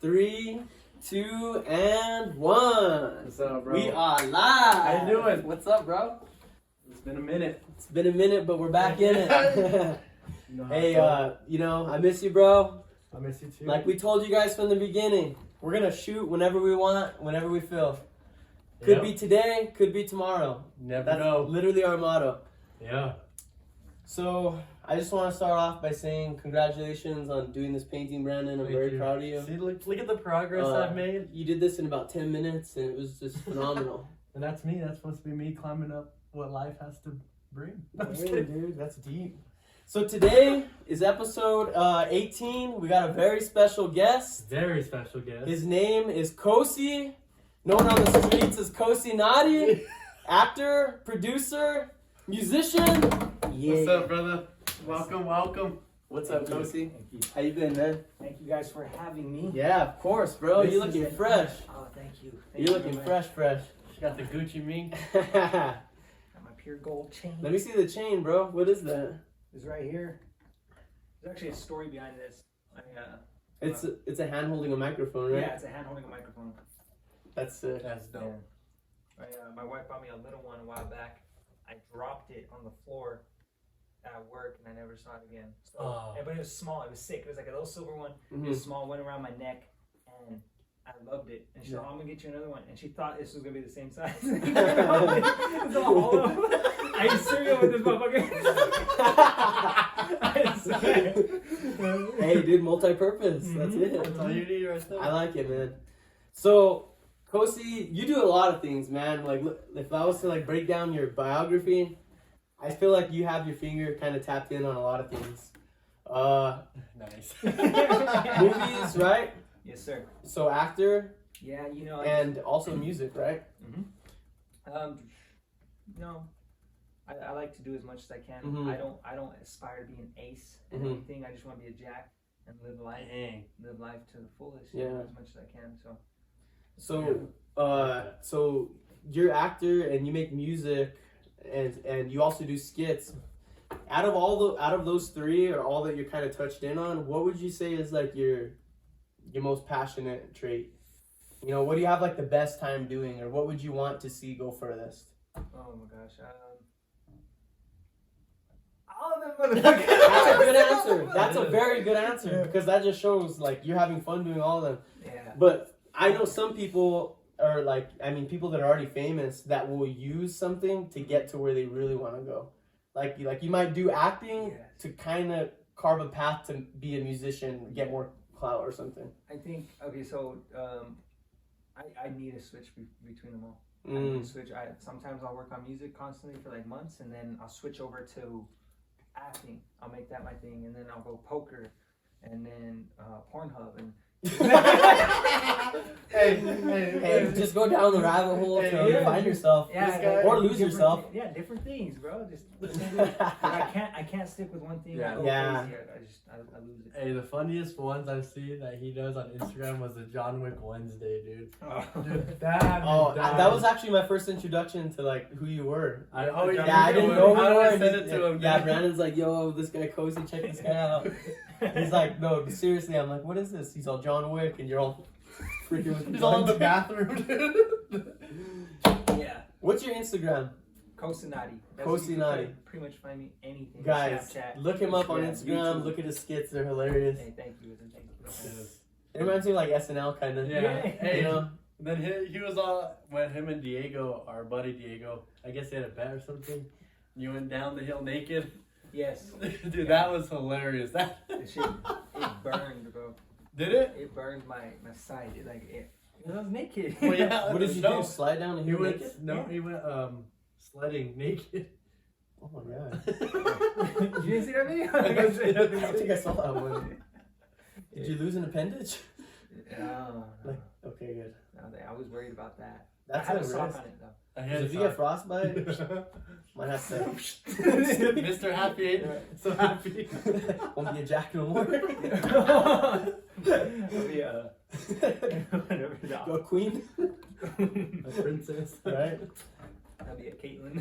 3, 2, and 1. What's up, bro? We are live. How you doing? What's up, bro? It's been a minute. It's been a minute, but we're back in it. Hey, I miss you, bro. I miss you too. Like we told you guys from the beginning, we're gonna shoot whenever we want, whenever we feel. Could be today, could be tomorrow. Never know. Literally our motto. Yeah. So I just want to start off by saying congratulations on doing this painting, Brandon. I'm very proud of you. See, look at the progress I've made. You did this in about 10 minutes, and it was just phenomenal. And that's me. That's supposed to be me climbing up what life has to bring. Hey, dude, that's deep. So today is episode 18. We got a very special guest. Very special guest. His name is Coci, known on the streets as Coci Naughty. Actor, producer, musician. Yeah. What's up, brother? Welcome. What's up, Coci? Thank you. How you been, man? Thank you guys for having me. Yeah, of course, bro. This You're is looking it. fresh. Oh, thank you. You're looking fresh. She got the Gucci mink. Got my pure gold chain. Let me see the chain, bro. What is that? It's right here. There's actually a story behind this. It's a hand holding a microphone, right? Yeah, it's a hand holding a microphone. That's it. That's dope. My wife bought me a little one a while back. I dropped it on the floor at work and I never saw it again. So, but it was small. It was sick. It was like a little silver one. It was small. Went around my neck and I loved it. And she said, "I'm gonna get you another one." And she thought this was gonna be the same size. It's all hollow. I ate cereal with this motherfucker. I swear. Hey, dude, multi-purpose. That's it. That's all you need right there. I like it, man. So, Coci, you do a lot of things, man. Like, if I was to break down your biography, I feel like you have your finger kind of tapped in on a lot of things. Nice. Movies, right? Yes, sir. So actor. Yeah, and also music, right? No, I like to do as much as I can. Mm-hmm. I don't aspire to be an ace in anything. I just want to be a jack and live life to the fullest. Yeah. As much as I can. So you're actor and you make music, and you also do skits. Out of those three, or all that you're kind of touched in on, what would you say is like your most passionate trait? You know, what do you have like the best time doing, or what would you want to see go furthest? Oh my gosh. All of them. That's a good answer. That's a very good answer, because that just shows like you're having fun doing all of them. Yeah. But I know some people are people that are already famous that will use something to get to where they really want to go. Like you might do acting to kind of carve a path to be a musician, get more clout or something. I think I need a switch between them all. I Mm. need to switch. Sometimes I'll work on music constantly for like months, and then I'll switch over to acting. I'll make that my thing, and then I'll go poker, and then Pornhub, and Hey, just go down the rabbit hole till you find yourself, or lose yourself. Yeah, different things, bro. Just I can't stick with one thing. Yeah. I go crazy. I lose it. Hey, the funniest ones I've seen that he does on Instagram was the John Wick Wednesday, dude. Dude, that was actually my first introduction to like who you were. I didn't know who you were. I sent it to him. Yeah, Brandon's like, "Yo, this guy Coci, check this guy out." He's like, "No, seriously." I'm like, "What is this?" He's all John Wick, and you're all freaking with. He's all in the bathroom, dude. Yeah. What's your Instagram? Coci Naughty. Coci Naughty. Pretty much find me anything. Guys, Snapchat, look him up on Instagram. YouTube. Look at his skits; they're hilarious. Hey, thank you. It reminds me of like SNL kind of. Yeah. Hey, you know. Then he was all when him and Diego, our buddy Diego, I guess they had a bet or something. You went down the hill naked. Yes. Dude, that was hilarious. That shit, it burned, bro. Did it? It burned my side. I was naked. Well, yeah. What did you do? Slide down the hill naked? He went sledding naked. Oh my god. You didn't see that video? I think I saw that one. Did you lose an appendage? No. Okay, good. No, I was worried about that. That's I had a a sock risk. on it though. If you get frostbite, might have to. Mr. Happy ain't so happy. Won't be a jack no more. I'll be Go queen. A princess. Right? I'll be a Caitlyn.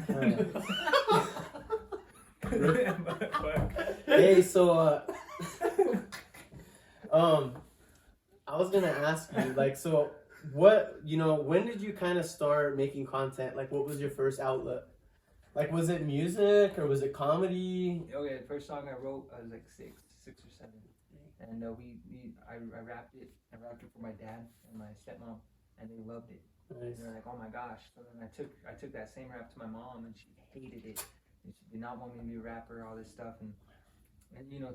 Hey, so I was gonna ask you, like, so what, when did you kind of start making content? Like, what was your first outlet? Like, was it music or was it comedy? Okay, the first song I wrote, I was like six or seven, and I rapped it. I rapped it for my dad and my stepmom, and they loved it. Nice. And they're like, "Oh my gosh!" So then I took that same rap to my mom, and she hated it. And she did not want me to be a rapper, all this stuff, and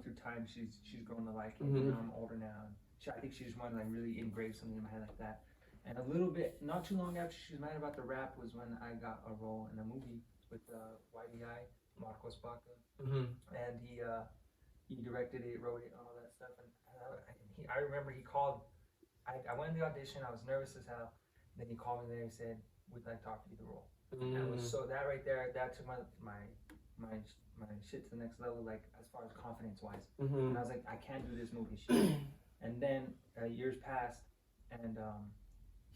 through time she's grown to like it. Mm-hmm. I'm older now, and I think she just wanted to like really engrave something in my head like that. And a little bit, not too long after she was mad about the rap, was when I got a role in a movie with YDI, Marcos Baca, and he directed it, wrote it, and all that stuff. And I remember he called. I went to the audition. I was nervous as hell. Then he called me there and said, "We'd like to offer you the role." And it was that right there, that took my shit to the next level, like as far as confidence wise. And I was like, I can't do this movie shit. And then years passed, and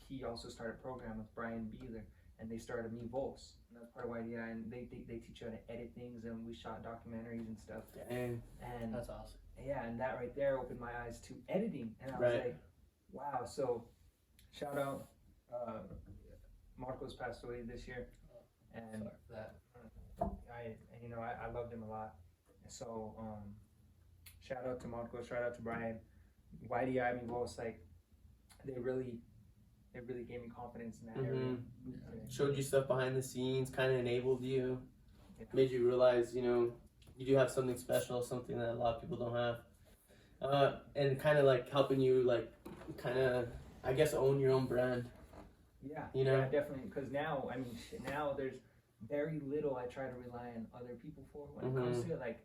he also started a program with Brian Beeler, and they started Me Volts, and that's part of YDI, and they teach you how to edit things, and we shot documentaries and stuff. Dang. And That's awesome. yeah, and that right there opened my eyes to editing, and I was like, wow. So shout out, Marcos passed away this year, and Sorry for that. I loved him a lot. So shout out to Marcos, shout out to Brian, YDI, Me Volts, like they really gave me confidence in that area. Showed you stuff behind the scenes, kind of enabled you, made you realize, you do have something special, something that a lot of people don't have. And kind of like helping you, like, kind of, I guess, own your own brand. Yeah, Yeah, definitely. Because now, now there's very little I try to rely on other people for when it comes to it. Like,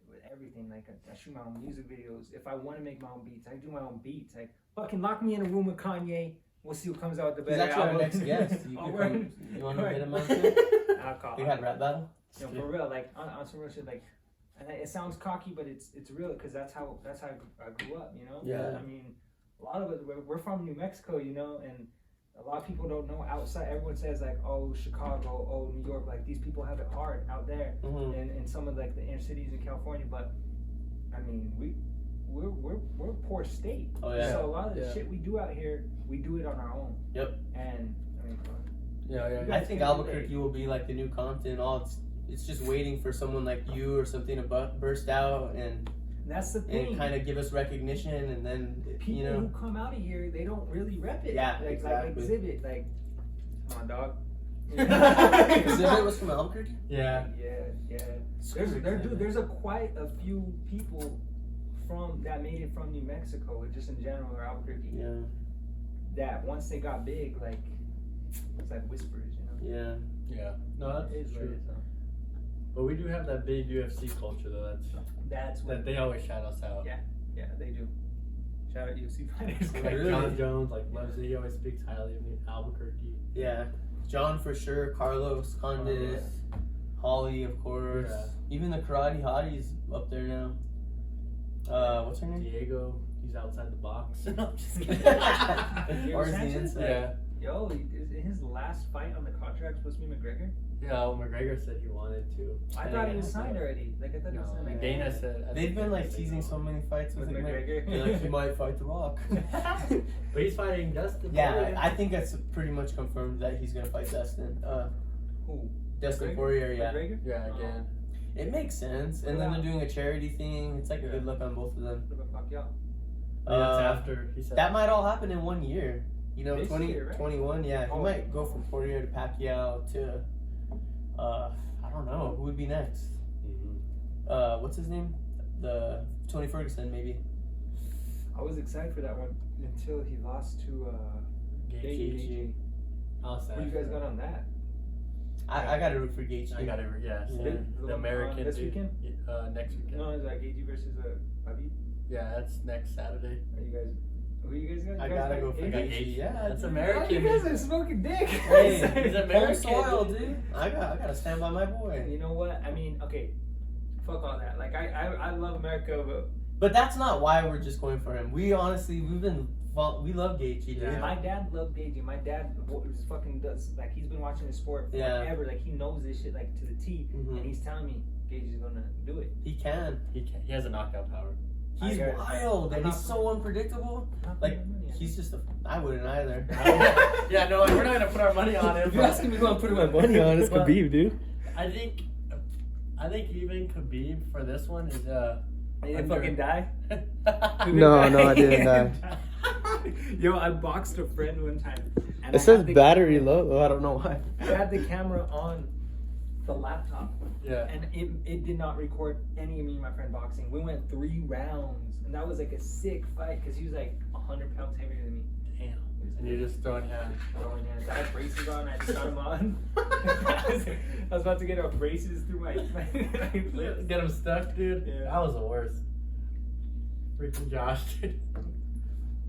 with everything, like I shoot my own music videos. If I want to make my own beats, I do my own beats. Like, fucking lock me in a room with Kanye. We'll see what comes out the better. He's actually our next guest. You want to get him on too? I'll call. We had rap battle. For real, like on some real shit, like, and it sounds cocky, but it's real because that's how I grew up. Yeah. I mean, a lot of it. We're from New Mexico, and a lot of people don't know outside. Everyone says like, oh, Chicago, oh, New York, like these people have it hard out there, in some of like the inner cities in California. But I mean, we're a poor state. Oh yeah. So a lot of the shit we do out here, we do it on our own. Yep. And I mean, Yeah. I think Albuquerque will be like the new Compton. It's just waiting for someone like you or something to burst out and that's the thing. And kind of give us recognition, and then people who come out of here, they don't really rep it. Yeah, like Exhibit, like, come on, dog. Exhibit was from Albuquerque. Yeah. There's quite a few people that made it from New Mexico, or just in general, or Albuquerque. Yeah. That once they got big, like, it's like whispers, Yeah. Yeah. No, that is true. So. But we do have that big UFC culture, though. That they always shout us out. Yeah, they do. Shout out UFC fighters. Like Really? John Jones, like loves it. He always speaks highly of me. Albuquerque. Yeah. John for sure. Carlos, Condis, Holly, of course. Yeah. Even the Karate Hottie's up there now. What's her name? Diego. He's outside the box. No, I'm just kidding. Or is the inside? Yeah. Yo, his last fight on the contract supposed to be McGregor? Yeah, well, McGregor said he wanted to. I thought he was signed already. Like, I thought he was signed. And Dana said... They've been like teasing so many fights with McGregor. Like, he might fight The Rock. But he's fighting Dustin. Yeah, I think that's pretty much confirmed that he's gonna fight Dustin. Who? Dustin Poirier, yeah. McGregor? Yeah, again. It makes sense. And then they're doing a charity thing. It's like a good look on both of them. What about Pacquiao? That's after he said that might all happen in 1 year. This 2021, year, right? yeah. He might go from Poirier to Pacquiao to, I don't know, who would be next? What's his name? The Tony Ferguson, maybe. I was excited for that one until he lost to Gaethje. What What you guys got on that? I got to root for Gaethje. I got it. Yeah. The American this dude. weekend? Next weekend. No, is that Gaethje versus Habib? Yeah, that's next Saturday. Are you guys? Who you guys got? I You guys gotta go for I got Gaethje. Gaethje. Yeah, That's dude. American. You guys are smoking dick. Hey, He's home American, soil, dude. dude. I gotta stand by my boy. You know what? I mean, okay, fuck all that. Like, I love America, But that's not why we're just going for him. We honestly, we love Gaethje, dude. Yeah. my dad loved Gaethje. My dad was fucking does, like, he's been watching the sport forever. Like, he knows this shit, like, to the T. And he's telling me Gaethje's gonna do it. He can. He has a knockout power. He's wild and he's so unpredictable. Like he's just I wouldn't either. Yeah, no, we're not gonna put our money on it. If you're asking me who I'm putting my money on, it's Khabib, dude. I think even Khabib for this one is He didn't fucking die? No, I didn't die. Yo, I boxed a friend one time. And It says battery low. Oh, I don't know why. I had the camera on the laptop. Yeah. And it did not record any of me and my friend boxing. We went 3 rounds. And that was like a sick fight because he was like 100 pounds heavier than me. Damn. And you're just throwing hands. I had braces on. I just got them on. I was about to get our braces through my lips. Get him stuck, dude. Yeah. That was the worst. Freaking Josh, dude.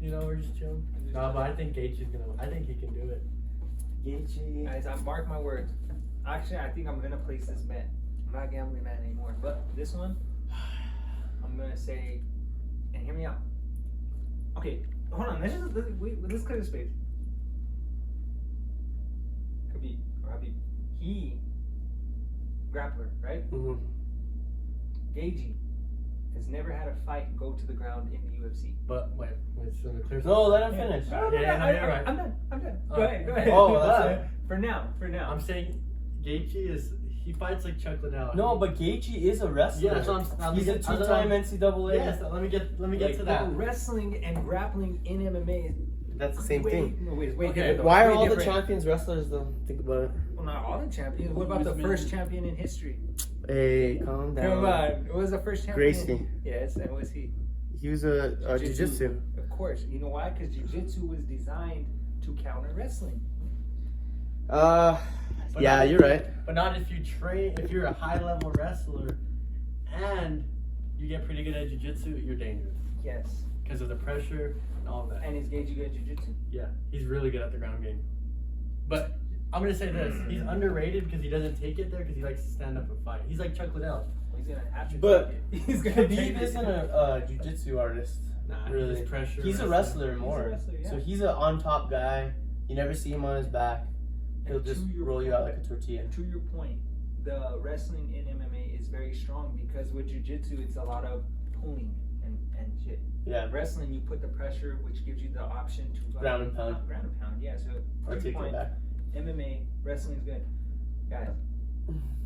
You know, we're just chilling. No, but I think Gaethje's gonna. I think he can do it. Gaethje. Guys, I mark my words. Actually, I think I'm gonna place this bet. I'm not a gambling man anymore, but this one, I'm gonna say, and hear me out. Okay, hold on. Let's clear the space. Khabib or Habib, he grappler, right? Mm-hmm. Gaethje has never had a fight go to the ground in the UFC. But wait, so the clear. No, let him finish. No, you're right. I'm done. Oh. Go ahead. Oh, that's it. For now. I'm saying Gaethje he fights like Chuck Liddell. No, but Gaethje is a wrestler. Yeah, that's what I'm. He's a 2-time NCAA. Yes, let me get to that. Wrestling and grappling in MMA. That's the same thing. Wait, Okay. Why are all the champions wrestlers though? Think about it. Well, not all the champions. What about the first champion in history? Hey, calm down. Come on. What was the first champion? Gracie. Yes, and was he? He was a jiu-jitsu. Of course. You know why? Because jiu-jitsu was designed to counter wrestling. Yeah, you're right. But not if you train. If you're a high-level wrestler, and you get pretty good at jiu-jitsu, you're dangerous Yes. because of the pressure and all that. And is Gaethje good at jiu-jitsu? Yeah, he's really good at the ground game. But I'm gonna say this: he's underrated because he doesn't take it there because he likes to stand up and fight. He's like Chuck Liddell. He's gonna have to. But he's gonna Khabib isn't a jiu-jitsu artist. Nah, Really. he's pressure. He's a wrestler more. wrestler, yeah. So he's an on-top guy. You never see him on his back. He'll And just to your roll you out like a tortilla. To your point, the wrestling in MMA is very strong because with jiu-jitsu, it's a lot of pulling and shit. Yeah. Wrestling, you put the pressure, which gives you the option to Ground and pound. Ground and pound, yeah. So Or to take your it point, back. MMA wrestling is good, guys.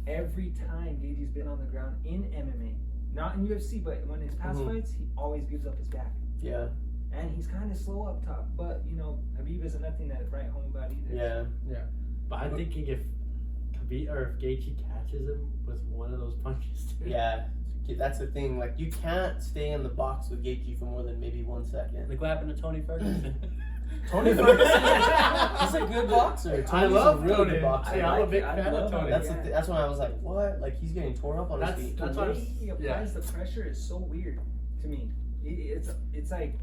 Every time Gaethje's been on the ground in MMA, not in UFC, but when his past Mhm. fights, he always gives up his back. Yeah. And he's kind of slow up top, but you know, Habib isn't nothing to write home about either. Yeah. But I'm thinking if Khabib or if Gaethje catches him with one of those punches, dude. Yeah. That's the thing. Like, you can't stay in the box with Gaethje for more than maybe 1 second. Like what happened to Tony Ferguson? Tony Ferguson, he's a good boxer. Tony's love a really Tony. good boxer. I'm a big fan of love Tony. That's Yeah. that's when I was like, what? Like, he's getting tore up on his feet. That's The what way I'm- he applies the pressure is so weird to me. It's like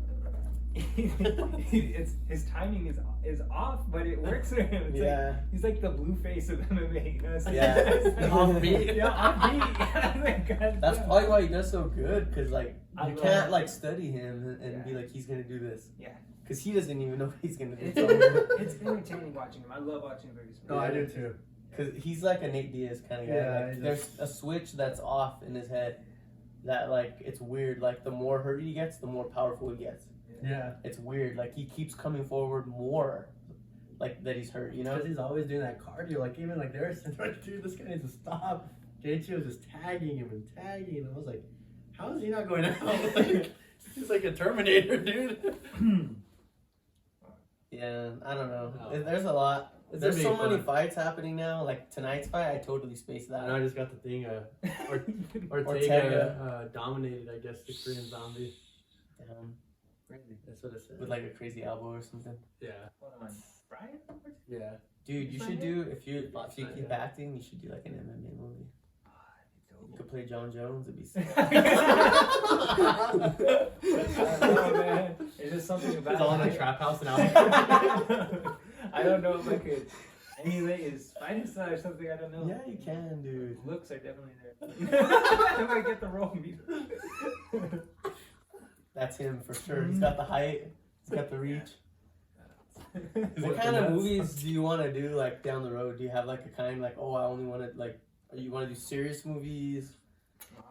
it's his timing is off, but it works for him. It's Yeah. like, he's like the blue face of MMA. You know, it's like, Yeah. Offbeat. Yeah, offbeat. That's probably why he does so good, because like I you love can't it. like study him and be Yeah. like, he's gonna do this, Yeah, because he doesn't even know what he's gonna do. it's entertaining watching him. I love watching Ferguson. No, I do too. Because he's like a Nate Diaz kind of guy. Yeah, Like, he's there's a switch that's off in his head that like it's weird. Like the more hurt he gets, the more powerful he gets. Yeah. It's weird. Like he keeps coming forward more, like that he's hurt. You know? Because he's always doing that cardio. Like even like they were saying, like, dude, this guy needs to stop. Gaethje was just tagging him and tagging, and I was like, how is he not going out? Like, he's like a Terminator, dude. Yeah, I don't know. No. There's a lot. It's There's so gonna be many fun. fights happening now. Like tonight's fight, I totally spaced that. I know I just got the thing. Ortega Ortega. dominated, I guess, the Korean Zombie. Crazy. That's what it said. With like a crazy elbow or something. Yeah. Hold on, Brian. Yeah. Dude, you What's should my do if you Yeah. keep acting, you should do like an MMA movie. You could play John Jones. It'd be sick. Oh man, it's just something about. It's all in a trap house now. I don't know if I could emulate his fighting style or something. I don't know. Yeah, you can, dude. Looks are definitely there. I might get the role. That's him for sure. He's got the height. He's got the reach. Is What it kind of nuts? movies do you want to do like down the road? Do you have like a kind like, oh, I only want to like, you want to do serious movies,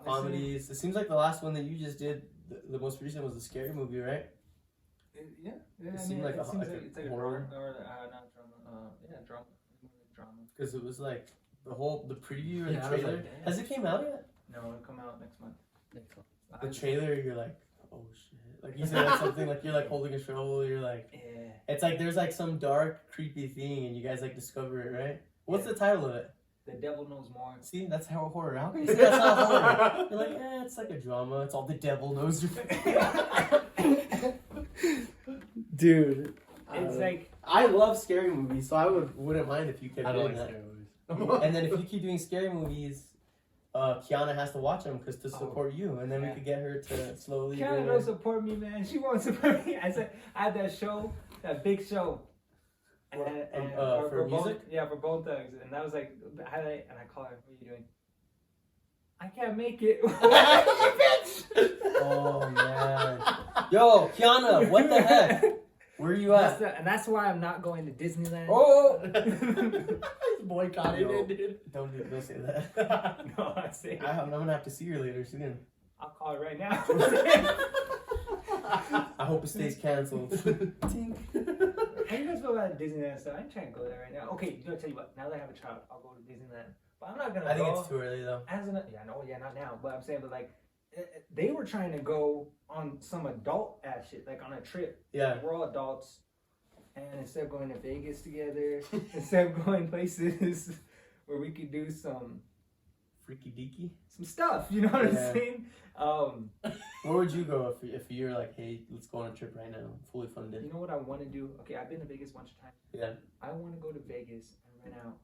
comedies? It seems like the last one that you just did, the most recent was the Scary Movie, right? Yeah. It seemed like it a seems like it's a like horror. a drama, or not drama. Yeah, drama. Drama. Because it was like the preview or Yeah, the I was trailer. like, damn. Has it came out yet? No, it'll come out next month. The trailer, you're like, oh shit. Like you said, like something like you're like holding a shovel. You're like, Yeah. it's like there's like some dark, creepy thing, and you guys like discover it, right? What's the title of it? The Devil Knows More. See, that's how horror. How can you say that's not horror? You're like, it's like a drama. It's all the devil knows. Dude, It's like I love scary movies, so I wouldn't mind if you kept I don't doing like that. scary movies. And then if you keep doing scary movies, Kiana has to watch them to support you, and then we could get her to slowly. Kiana don't support me, man. She won't support me. I said I had that show, that big show. For music? For Bone Thugs, and that was like the highlight. And I call her, "What are you doing?" I can't make it. Oh man, yo, Kiana, what the heck? Where are you at? That's why I'm not going to Disneyland. Oh, He's boycotting it, dude. don't say that. No, I say. I'm gonna have to see her later soon. I'll call her right now. I hope it stays canceled. How do you guys feel about Disneyland stuff? I'm trying to go there right now. Okay, I'll tell you what. Now that I have a child, I'll go to Disneyland. But I'm not gonna. I think it's too early though. Not now. But I'm saying, but like, they were trying to go on some adult ass shit, like on a trip. Yeah. We're all adults, and instead of going to Vegas together, instead of going places where we could do some Freaky deaky. some stuff, you know what I'm saying? Where would you go if you're like, hey, let's go on a trip right now, fully funded? You know what I want to do? Okay, I've been to Vegas a bunch of times. Yeah. I want to go to Vegas and rent out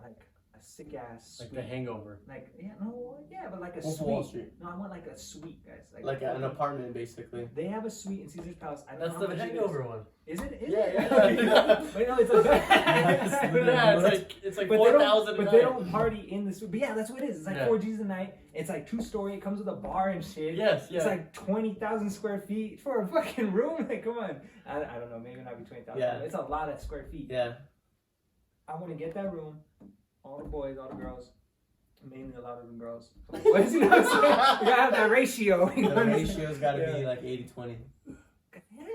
like a sick ass Like suite. The Hangover. But like a Wolf of suite. Wall Street. No, I want like a suite, guys. Like an apartment, basically. They have a suite in Caesar's Palace. I don't That's know the how much it Hangover one. Is it? Yeah. But no, it's a It's like but 4,000. But they don't party in the suite. But yeah, that's what it is. It's like Yeah. 4 G's a night. It's like 2-story. It comes with a bar and shit. Yes, yeah. It's like 20,000 square feet for a fucking room. Like, come on. I don't know. Maybe not be 20,000. Yeah. It's a lot of square feet. Yeah. I want to get that room. All the boys, all the girls. Mainly a lot of them girls. Boys, you know what I'm saying? You gotta have that ratio. You know The what I'm saying? ratio's gotta be like 80-20.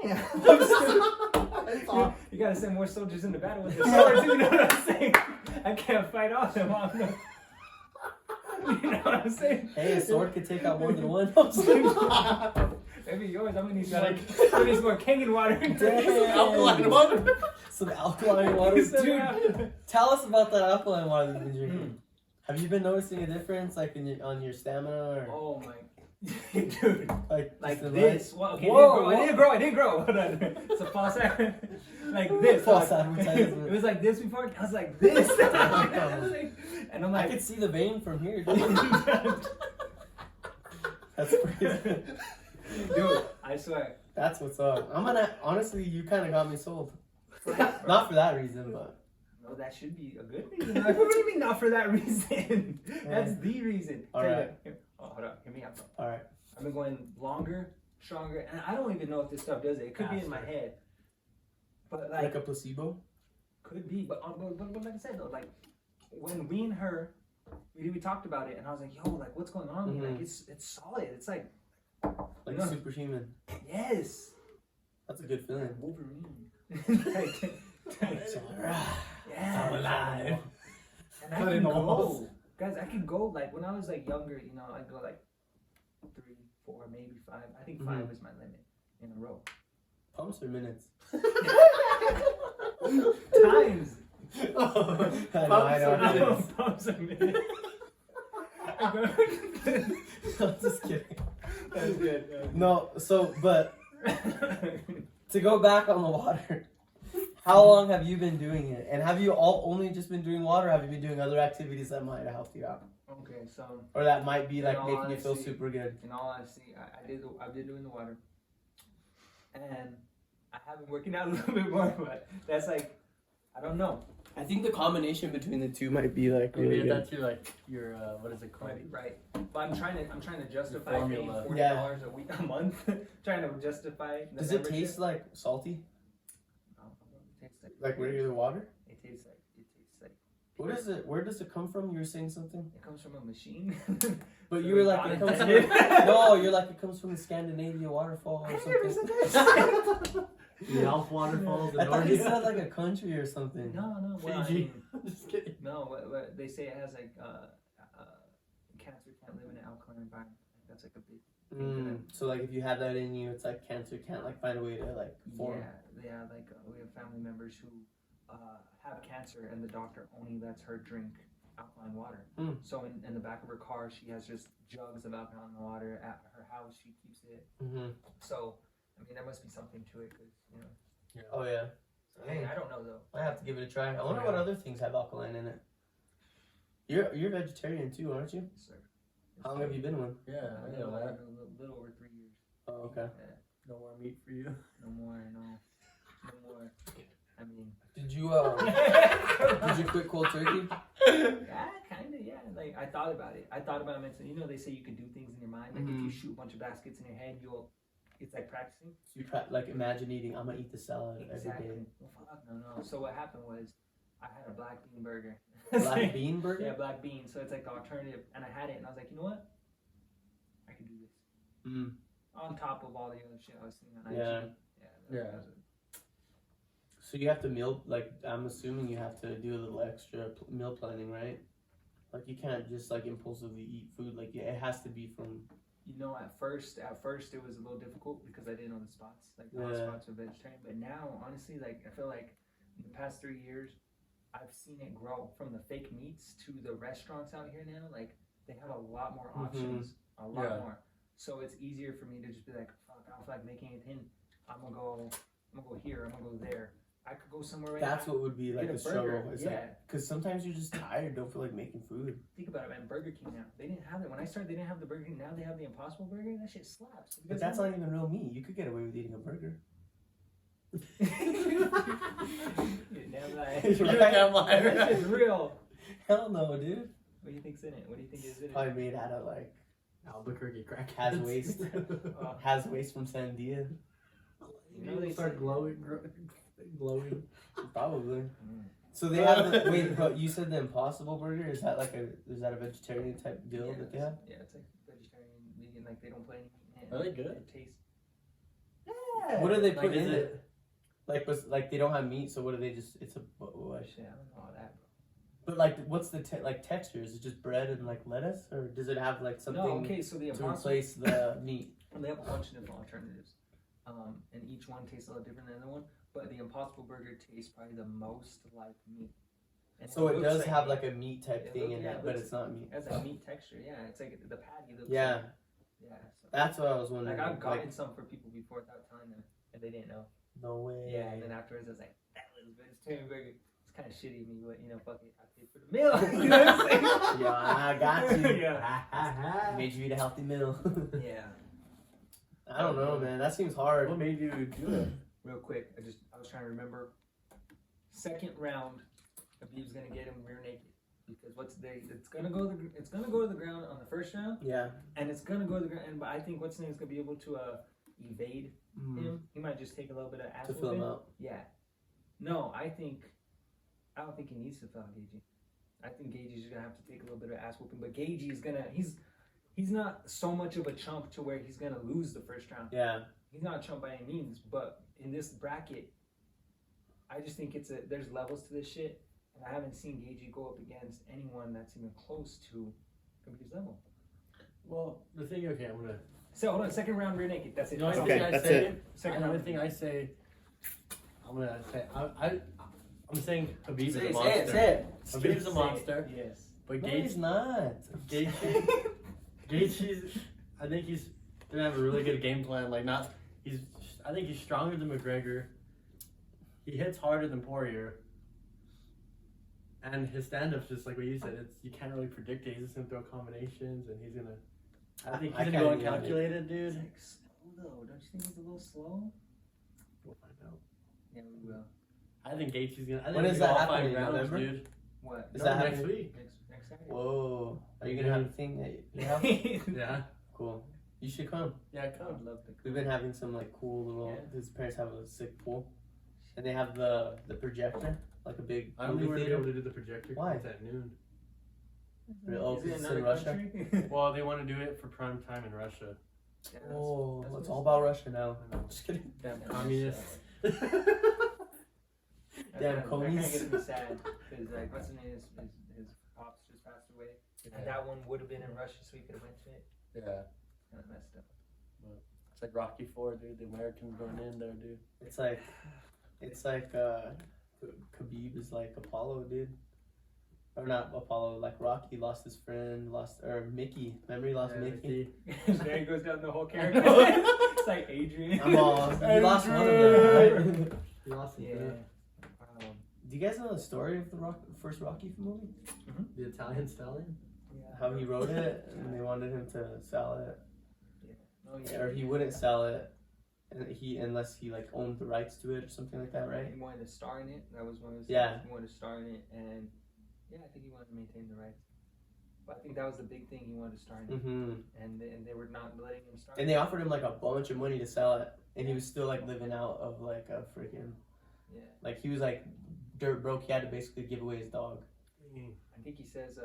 Damn. You gotta send more soldiers into battle with the swords, you know what I'm saying? I can't fight all them on them. You know what I'm saying? Hey, a sword could take out more than one. Maybe yours, I'm gonna need some more Kangen water. Alkaline water. Some alkaline water. Dude, tell us about that alkaline water you've been drinking. Have you been noticing a difference like on your stamina or Oh my dude. Like this. Well, okay, Whoa, I didn't grow. Hold on. It's a false advertisement. Like this. False like, advertisement. It was like this before. I was like this. And I'm I like could see the vein from here, dude. That's crazy. dude, I swear. That's what's up. Honestly, you kind of got me sold. Not for that reason, but. No, that should be a good reason. What do you mean not for that reason? That's the reason. All right. Hold on. Hear me out. All right. I've been going longer, stronger, and I don't even know if this stuff does it. It could be in my head. But Like a placebo? could be. But like I said though, like when we and her, we talked about it, and I was like, yo, like what's going on? Mm-hmm. Like it's solid. It's like superhuman. yes. That's a good feeling. Wolverine. I'm alive. And I can go. Guys, I can go, like, when I was, like, younger, you know, I'd go, like, 3, 4, maybe 5. I think 5 is my limit in a row. Pumps or minutes? Times. I know. Pumps a minute. I'm just kidding. That's good. No, but to go back on the water, how long have you been doing it? And have you only just been doing water, or have you been doing other activities that might have helped you out? Okay, so. Or that might be like In all making you feel honesty- super good? In all honesty, I've been doing the water. And I have been working out a little bit more, but that's like, I don't know. I think the combination between the two might be like really Maybe good. that's your what is it called? Might be right. But I'm trying to justify paying formula. $40 a week a month. Trying to justify the Does it membership. taste like salty? No, it tastes Like regular water? It tastes like What is it? Where does it come from? You were saying something. It comes from a machine. But So you were they like, got it it comes from. there. No, you're like, it comes from the Scandinavian waterfall or I something. never said that. The Alps waterfalls in I thought you Norway. said like a country or something. No. Well, I Fiji. mean, Just kidding. no, what they say it has like cancer can't live in an alkaline environment. That's like a big So like, if you have that in you, it's like cancer can't like find a way to like form. yeah. Like we have family members who have cancer, and the doctor only lets her drink alkaline water. So in the back of her car, she has just jugs of alkaline water. At her house, she keeps it. So I mean, there must be something to it, because you know. Yeah. Oh yeah. So, I mean, I don't know though. I have to give it a try. I wonder what other things have alkaline in it. You're vegetarian too, aren't you? Yes, sir. How long have you been one? Yeah, I know that. A little over 3 years. Oh, okay. Yeah. No more meat for you. No more. I mean. Did you quit cold turkey? Yeah, kind of. Yeah. Like I thought about it. Mentally. You know, they say you can do things in your mind. Like if you shoot a bunch of baskets in your head, it's like practicing. You like imagine eating. I'm gonna eat the salad every day. Well, fuck, no. So what happened was, I had a black bean burger. Black bean burger? Yeah, black bean. So it's like the alternative, and I had it, and I was like, you know what? I can do this. On top of all the other shit I was seeing on IG. Yeah. So you have to meal, like, I'm assuming you have to do a little extra meal planning, right? Like you can't just like impulsively eat food. Like it has to be from. You know, at first it was a little difficult because I didn't know the spots. Like all the spots were vegetarian. But now, honestly, like I feel like in the past 3 years, I've seen it grow from the fake meats to the restaurants out here now. Like they have a lot more options, a lot more. So it's easier for me to just be like, fuck, I don't feel like making anything. I'm gonna go here. I'm gonna go there. I could go somewhere right That's now. what would be like a struggle. It's like, because sometimes you're just tired, don't feel like making food. Think about it, man. Burger King now. They didn't have it. When I started, they didn't have the Burger King. Now they have the Impossible Burger. That shit slaps. But that's not even real meat. You could get away with eating a burger. You're damn right. You're a damn liar. That shit's real. Hell no, dude. What do you think's in it? What do you think is in it? Probably made out of like Albuquerque crack. has waste. Has waste from Sandia. You know they start glowing. Probably. So they have the, wait, but you said the Impossible Burger? Is that a vegetarian type deal that they have? Yeah, it's like vegetarian, vegan, like they don't put any meat in it. Are they good? It tastes. Yeah. What do they put like, in it? Like they don't have meat, so what do they just? It's a what? Shit, I don't know all that, bro. But like, what's the texture? Is it just bread and like lettuce, or does it have like something? No, okay, so the to Impossible, replace the meat. they have a bunch of different alternatives, and each one tastes a little different than the other one. But the Impossible Burger tastes probably the most like meat. And So it does like have meat. like a meat type thing in it, but it's not meat. It has a meat texture, yeah. It's like the patty looks Yeah. like, yeah. So. That's what I was wondering. Like I've gotten some for people before without telling them, and they didn't know. No way. Yeah, and then afterwards I was like, that was vegetarian burger. It's kind of shitty of me, but you know, fuck it, I paid for the meal. You know what I'm saying? Yeah, I got you. Yeah. Made you eat a healthy meal. Yeah. I don't know, man. That seems hard. What made you do it? Real quick, I was trying to remember. Second round, Habib's gonna get him rear naked because it's gonna go to the ground on the first round. Yeah. And it's gonna go to the ground. But I think what's his name is gonna be able to evade him. He might just take a little bit of ass To fill him out. Yeah. No, I don't think he needs to fill out Gagey. I think Gagey's just gonna have to take a little bit of ass whooping. But Gagey is gonna he's not so much of a chump to where he's gonna lose the first round. Yeah. He's not a chump by any means, but in this bracket, I just think there's levels to this shit, and I haven't seen Gagey go up against anyone that's even close to Habib's level. Well, the thing, okay, I'm gonna. So hold on, second round rear naked. That's it. The only Okay, thing I that's say, it. Second the only round. thing I say, I'm gonna say, I'm saying Habib is a Say monster. it. Habib's a monster. Yes. But No, Gage, he's not. Gaethje's, I think he's gonna have a really good game plan. I think he's stronger than McGregor. He hits harder than Poirier. And his stand-up's just like what you said. You can't really predict it. He's just gonna throw combinations, and he's gonna. I think he's gonna go uncalculated, dude. It's like slow though. Don't you think he's a little slow? We'll find out. Yeah, we will. I think Gaethje's gonna. I think When is he's that all happening, 5 rounds, November? dude. What? Is No, that next happening? week? Next Saturday. Whoa. Are you gonna have a thing at your house? Yeah. Cool. You should come. Yeah, I come. would love to. We've been having some like cool little. Yeah. His parents have a sick pool, and they have the projector like a big I don't movie think we're gonna be theater? able to do the projector. Why? It's at noon. Oh, Is 'cause it it's another in Russia? country? Well, they want to do it for prime time in Russia. Yeah, Oh, that's it's what all about Russia now. I know. Just kidding. Damn, Communists. Damn, that kind of Conis. gets me sad because like what's his name? His pops just passed away, and that one would have been in Russia, so we could have went to it. Yeah. Kind of messed up. It's like Rocky 4, dude. The Americans going in there, dude. It's like Khabib is like Apollo, dude. Or not Apollo, like Rocky lost his friend, or Mickey. Remember he lost Mickey? There he goes down the whole character. It's like Adrian. I'm all, he lost one of them, right? He lost his Yeah. friend. Do you guys know the story of the first Rocky movie? The Italian stallion? How he wrote it, and they wanted him to sell it, Oh, yeah. or he wouldn't sell it, and unless he like owned the rights to it or something like that, right? He wanted to star in it. That was one of his Yeah. things. He wanted to star in it, and yeah, I think he wanted to maintain the rights. But I think that was the big thing. He wanted to star in it, and they were not letting him star. And they offered him like a bunch of money to sell it, and he was still like living out of like a freaking, like he was like dirt broke. He had to basically give away his dog. I think he says,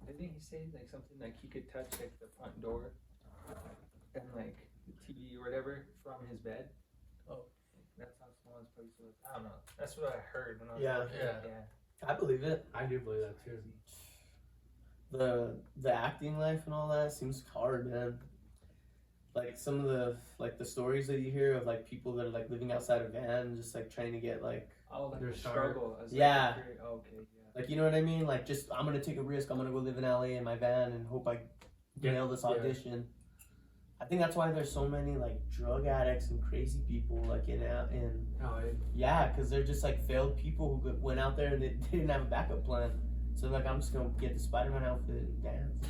didn't he say like something like he could touch like the front door and like the TV or whatever from his bed? Oh, that's how small his place was. I don't know. That's what I heard when I was Yeah. I believe it. I do believe that too. The acting life and all that seems hard, man. Like some of the stories that you hear of like people that are like living outside a van, just like trying to get like like their the star. struggle. As Yeah. Okay. Yeah. like, you know what I mean? Like just I'm gonna take a risk. I'm gonna go live in LA in my van and hope I nail this audition. I think that's why there's so many like drug addicts and crazy people like in yeah, because they're just like failed people who went out there and they didn't have a backup plan. So like I'm just gonna get the Spider-Man outfit and dance.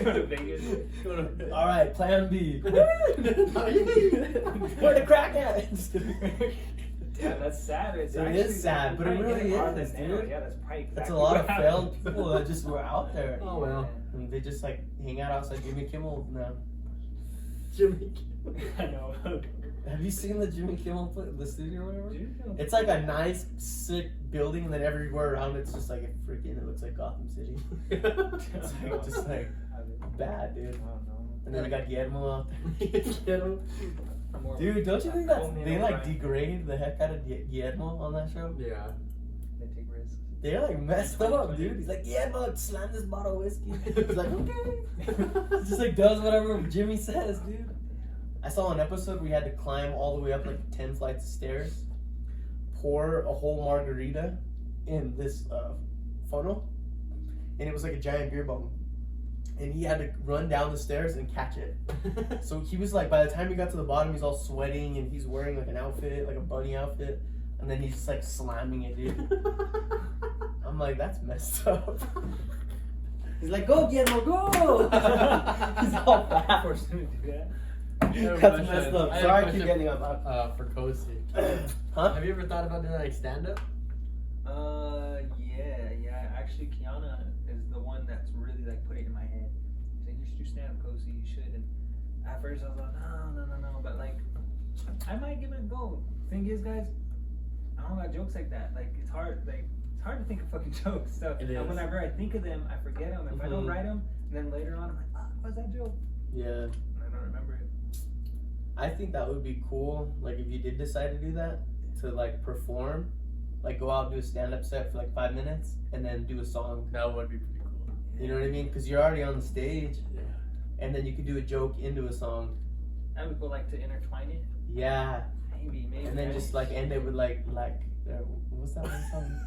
Go to Vegas. All right, Plan B. Where the crack at? Yeah, that's sad. It is sad, but it really is, dude. Yeah, that's probably exactly That's a lot of what failed happened. people that just were out there. Oh well. And they just like hang out outside Jimmy Kimmel now. Jimmy. I know. Have you seen the Jimmy Kimmel the studio or whatever? It's like a nice, sick building, and then everywhere around it's just like a freaking. It looks like Gotham City. It's like, just like bad, dude. I don't know. And then we got Guillermo out there. More Dude, don't you think that Conan they like O'Brien. degrade the heck out of Guillermo on that show? Yeah. They take risks. They're like messed up, dude. He's like, Guillermo, slam this bottle of whiskey. He's like, okay. Just like does whatever Jimmy says, dude. I saw an episode where we had to climb all the way up like 10 flights of stairs, pour a whole margarita in this funnel, and it was like a giant beer bong. And he had to run down the stairs and catch it. So he was like, by the time he got to the bottom, he's all sweating and he's wearing like an outfit, like a bunny outfit. And then he's just like slamming it, dude. I'm like, that's messed up. He's like, go, Guillermo, go! He's all fat. Forced him to do that. That's messed up. I had a Sorry, I keep question, getting up. for Coci. Huh? Have you ever thought about doing like stand up? Yeah. Actually, Kiana is the one that's really like put it in my head. She's like, you should do stand up, Coci. You should. And at first I was like, no. But like, I might give it a go. Thing is, guys, I don't got jokes like that. Like, it's hard. Like, it's hard to think of fucking jokes. So It is. and whenever I think of them, I forget them. If I don't write them, then later on I'm like, what's that joke? Yeah. And I don't remember it. I think that would be cool, like if you did decide to do that, to like perform, like go out and do a stand-up set for like 5 minutes and then do a song. That would be pretty cool. You know what I mean? Because you're already on the stage, Yeah. and then you could do a joke into a song. I would go like to intertwine it. Yeah. Maybe. And then just like end it with like what's that one song?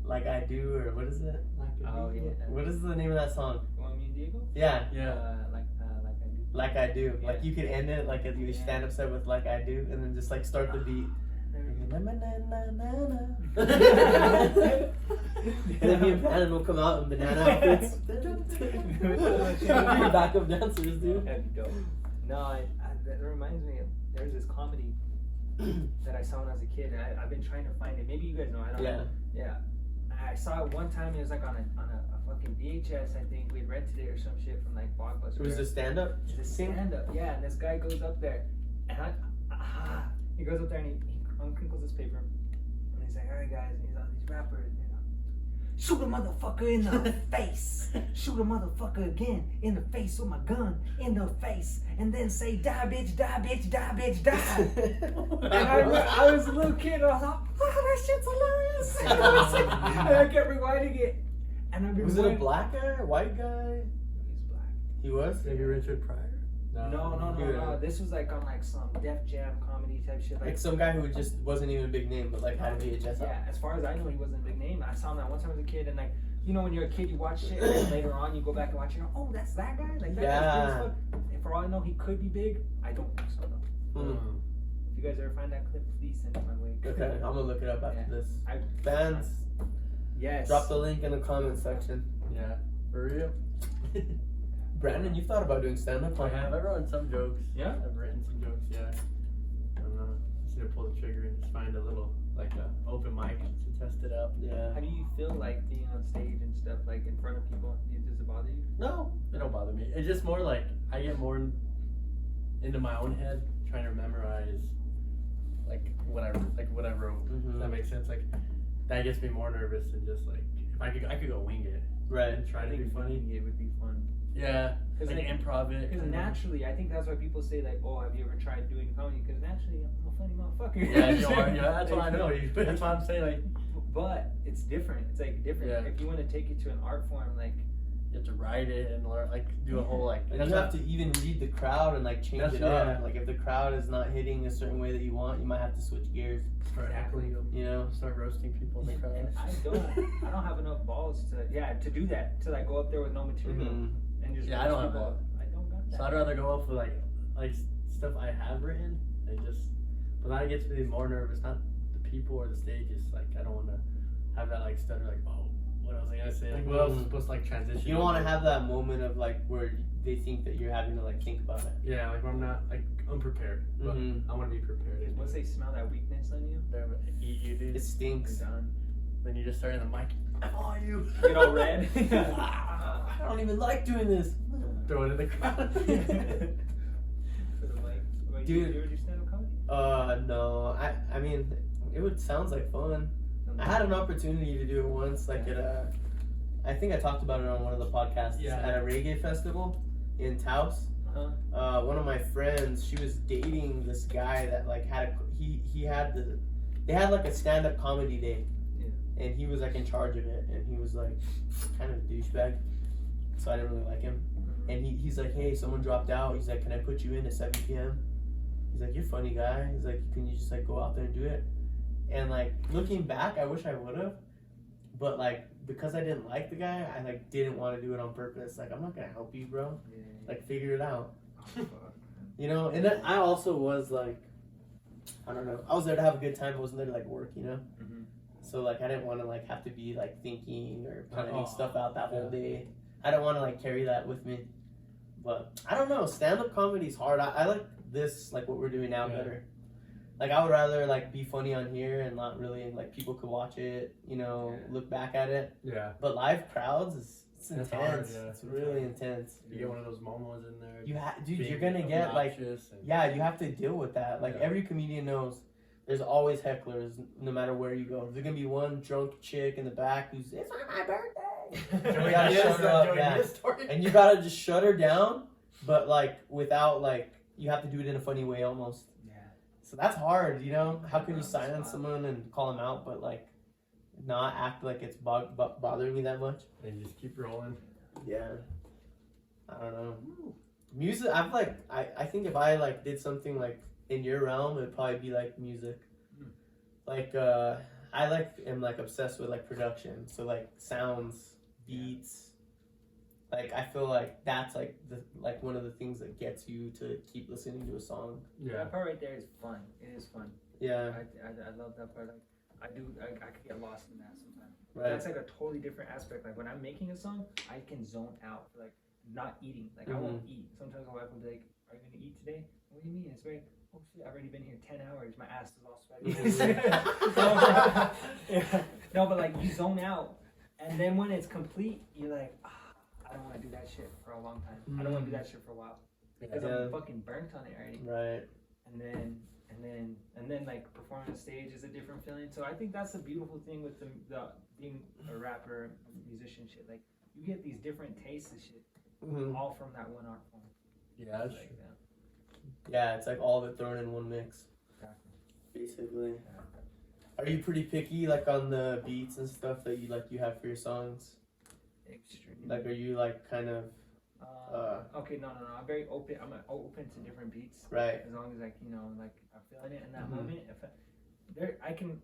Like I Do, or what is it? Oh yeah. What is the name of that song? You want me and Diego? Yeah. Yeah. Like I do. Like I Do. Yeah. Like you could end it like your stand-up set with Like I Do, and then just like start the beat. And then me and Brandon will come out in banana outfits. Backup dancers, dude. That'd be dope. No, that reminds me of, there's this comedy that I saw when I was a kid, and I've been trying to find it. Maybe you guys know. I don't know. Yeah. I saw it one time. It was like on a fucking VHS. I think we rented it or some shit from like Blockbuster. It was a stand-up. It's a stand-up. Yeah, and this guy goes up there, and he goes up there and he uncrinkles his paper, and he's like, all right, guys, and he's all these rappers, you know, shoot a motherfucker in the face, shoot a motherfucker again in the face with my gun in the face, and then say, die, bitch, die, bitch, die, bitch, die. And I was a little kid, and I was like, oh, that shit's hilarious. And I kept rewinding it. And I've been Was it a black guy, a white guy? He's black. He was? Maybe Richard Pryor? No. This was like on like some Def Jam comedy type shit. Like some guy who just wasn't even a big name, but like had a VHS. Yeah, as far as I know, he wasn't a big name. I saw him that one time as a kid, and like, you know, when you're a kid, you watch shit, and later on you go back and watch it, and oh, that's that guy? Like, that guy's big as fuck. And for all I know, he could be big. I don't think so, though. If you guys ever find that clip, please send it my way. Okay, I'm gonna look it up after this. Fans, yes. drop the link in the comment section. Yeah. For real? Brandon, you've thought about doing stand-up? I have. I've written some jokes. Yeah? I've written some jokes, yeah. I don't know. Just need to pull the trigger and just find a little, like, open mic to test it out. Yeah. How do you feel like being on stage and stuff, like in front of people? Does it bother you? No, it don't bother me. It's just more like, I get more into my own head trying to memorize, like, what I wrote. Does that make sense? Like, that gets me more nervous than just, like, if I could go wing it. Right. And try to be funny. It would be fun. Yeah, like improv it. Because naturally, I think that's why people say like, "Oh, have you ever tried doing comedy?" Because naturally, I'm a funny motherfucker. Yeah, you are. Yeah, that's what I know. That's why I'm saying like. But it's different. It's like different. Yeah. If you want to take it to an art form, like you have to write it and learn, like do a whole like. And you have to even read the crowd and like change it up. Yeah. Like if the crowd is not hitting a certain way that you want, you might have to switch gears. Exactly. You know, start roasting people in the crowd. And I don't have enough balls to do that, to like go up there with no material and just. Yeah, I don't have that. I don't got that. So I'd rather go up with like stuff I have written and just. But that gets me more nervous. Not the people or the stage. It's like I don't want to have that like stutter. Like what else was I gonna say? Like what else is supposed to like transition? You don't want to have that moment of like where they think that you're having to like think about it. Yeah, like where I'm not like unprepared, but I want to be prepared. Once they smell that weakness on you, they're gonna eat you, dude. It stinks. Done. Then you just start in the mic. I'm on you. Get all red. I don't even like doing this. Throw it in the crowd. Dude, you ever do stand-up comedy? No. I mean, sounds like fun. I had an opportunity to do it once, like at I think I talked about it on one of the podcasts at a reggae festival in Taos. One of my friends, she was dating this guy that like they had like a stand-up comedy day, and he was like in charge of it, and he was like kind of a douchebag, so I didn't really like him. And he's like, hey, someone dropped out. He's like, can I put you in at 7 p.m.? He's like, you're a funny guy. He's like, can you just like go out there and do it? And like looking back, I wish I would have, but like because I didn't like the guy, I like didn't want to do it on purpose. Like I'm not gonna help you, bro. Like figure it out. You know. And then I also was like, I don't know. I was there to have a good time. I wasn't there to like work. You know. So like I didn't want to like have to be like thinking or planning stuff out that whole day. I don't want to like carry that with me. But I don't know. Stand-up comedy's hard. I like this, like what we're doing now, better. Like I would rather like be funny on here and not really like people could watch it, you know, look back at it. Yeah. But live crowds it's intense. Hard, it's really intense. You get one of those momos in there. Dude, you're gonna get like you have to deal with that. Like every comedian knows there's always hecklers no matter where you go. There's gonna be one drunk chick in the back who's it's not my birthday. You gotta shut her up, and you gotta just shut her down, but like without like you have to do it in a funny way almost. So that's hard, you know? How can you silence someone and call them out, but like not act like it's bothering me that much? And you just keep rolling. Yeah. I don't know. Music, I think if I like did something like in your realm, it'd probably be like music. Like I am like obsessed with like production. So like sounds, beats. Like I feel like that's like one of the things that gets you to keep listening to a song. Yeah, that part right there is fun. It is fun. Yeah, I love that part. Like I could get lost in that sometimes. Right. That's like a totally different aspect. Like when I'm making a song, I can zone out for like not eating. Like I won't eat. Sometimes my wife will be like, "Are you gonna eat today?" What do you mean? It's very. Oh shit! I've already been here 10 hours. My ass is all sweaty. No, but like you zone out, and then when it's complete, you're like. I don't want to do that shit for a long time. I don't want to do that shit for a while. Because I'm fucking burnt on it already. Right. And then and then like performing on stage is a different feeling. So I think that's the beautiful thing with the being a rapper, musician shit. Like you get these different tastes of shit, all from that one art form. Yeah, that's like true. Yeah, it's like all of it thrown in one mix. Exactly. Basically. Are you pretty picky, like on the beats and stuff that you have for your songs? Extreme. Like, are you like kind of okay, no. I'm very open. I'm open to different beats. right? As long as like like I'm feeling it in that moment. If I can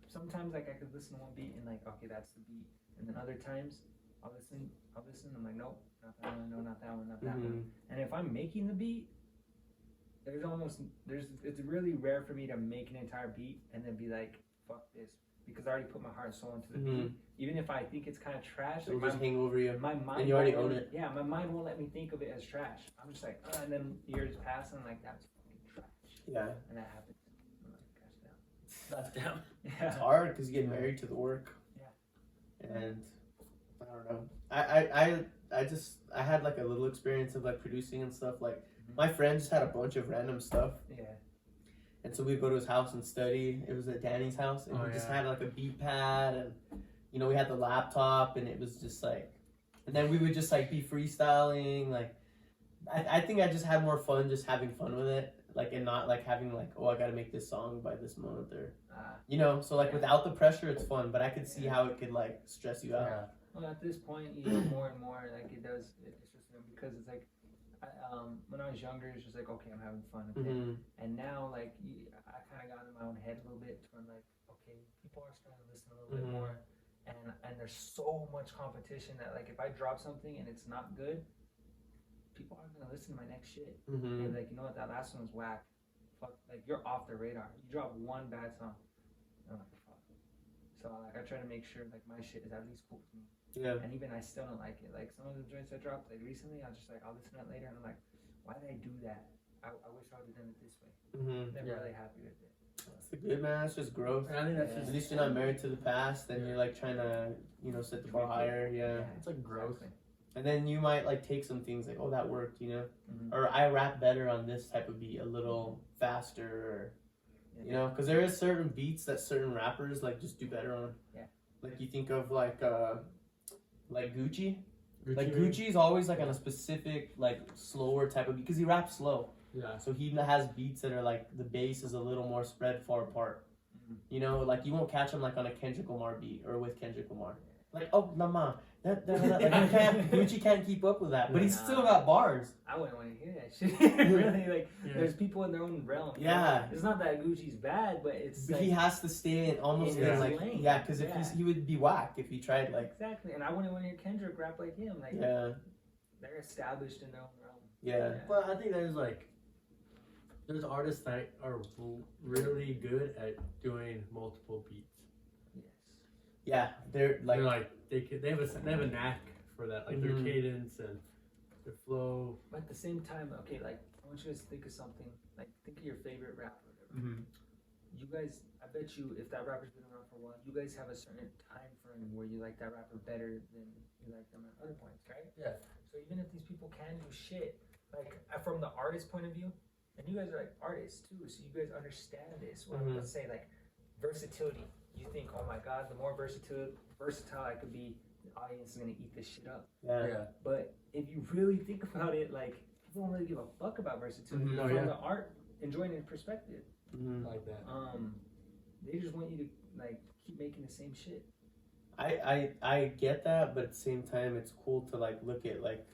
sometimes like I could listen to one beat and like okay that's the beat, and then other times I'll listen. I'm like nope, not that one. No, not that one. Not that one. And if I'm making the beat, it's really rare for me to make an entire beat and then be like fuck this because I already put my heart and soul into the beat. Even if I think it's kind of trash, It'll like just hang over you. my mind and you already won't own it. Yeah, my mind won't let me think of it as trash. I'm just like, and then years pass and I'm like, that's fucking trash. Yeah. And that happens. I'm like, gosh damn. That's down. Yeah. It's hard because you get married to the work. Yeah. And I don't know. I had like a little experience of like producing and stuff. Like my friend just had a bunch of random stuff. Yeah. And so we'd go to his house and study. It was at Danny's house, and we just had like a beat pad, and we had the laptop, and it was just like, and then we would just like be freestyling. Like, I think I just had more fun just having fun with it, like, and not like having like, oh, I got to make this song by this month or, so like without the pressure, it's fun. But I could see how it could like stress you out. Yeah. Well, at this point, more and more, like it does. It's just because it's like. When I was younger, it's just like, okay, I'm having fun. Okay? And now, like, I kind of got in my own head a little bit where I'm like, okay, people are starting to listen a little bit more. And there's so much competition that, like, if I drop something and it's not good, people aren't going to listen to my next shit. And like, you know what, that last one was whack. Fuck, like, you're off the radar. You drop one bad song. I'm like, fuck. So, like, I try to make sure, like, my shit is at least cool to me. Yeah. And even I still don't like it. Like some of the joints I dropped, like recently, I'll listen to it later, and I'm like, why did I do that? I wish I would have done it this way. Never really happy with it. That's the good, man. That's just growth. And I think that's just at least you're not married to the past, and you're like trying to, set the bar higher. Yeah. It's like growth. Exactly. And then you might like take some things like, oh, that worked, or I rap better on this type of beat, a little faster, or, because there is certain beats that certain rappers like just do better on. Yeah. Like you think of like Gucci. Like Gucci's always like on a specific like slower type of beat because he raps slow. Yeah. So he has beats that are like the bass is a little more spread far apart. Like you won't catch him like on a Kendrick Lamar beat or with Kendrick Lamar. Like like Gucci can't keep up with that, but he's still got bars. I wouldn't want to hear that shit. Really, like there's people in their own realm. Yeah. It's not that Gucci's bad, but it's. But like, he has to stay in almost in in his like lane. because if he would be whack if he tried like. Exactly, and I wouldn't want to hear Kendrick rap like him. Like they're established in their own realm. Yeah. But I think there's artists that are really good at doing multiple beats. Yes. Yeah, they're like they have a knack for that, like their cadence and their flow. But at the same time, okay, like I want you guys to think of something. Like think of your favorite rapper. You guys, I bet you, if that rapper's been around for a while, you guys have a certain time frame where you like that rapper better than you like them at other points, right? Yeah. So even if these people can do shit, like from the artist point of view, and you guys are like artists too, so you guys understand this. Well, let's say like versatility. You think, oh my god, the more versatile I could be, the audience is gonna eat this shit up. Yeah. But if you really think about it, like people don't really give a fuck about versatility from the art enjoying it perspective. Like that. They just want you to like keep making the same shit. I get that, but at the same time, it's cool to like look at like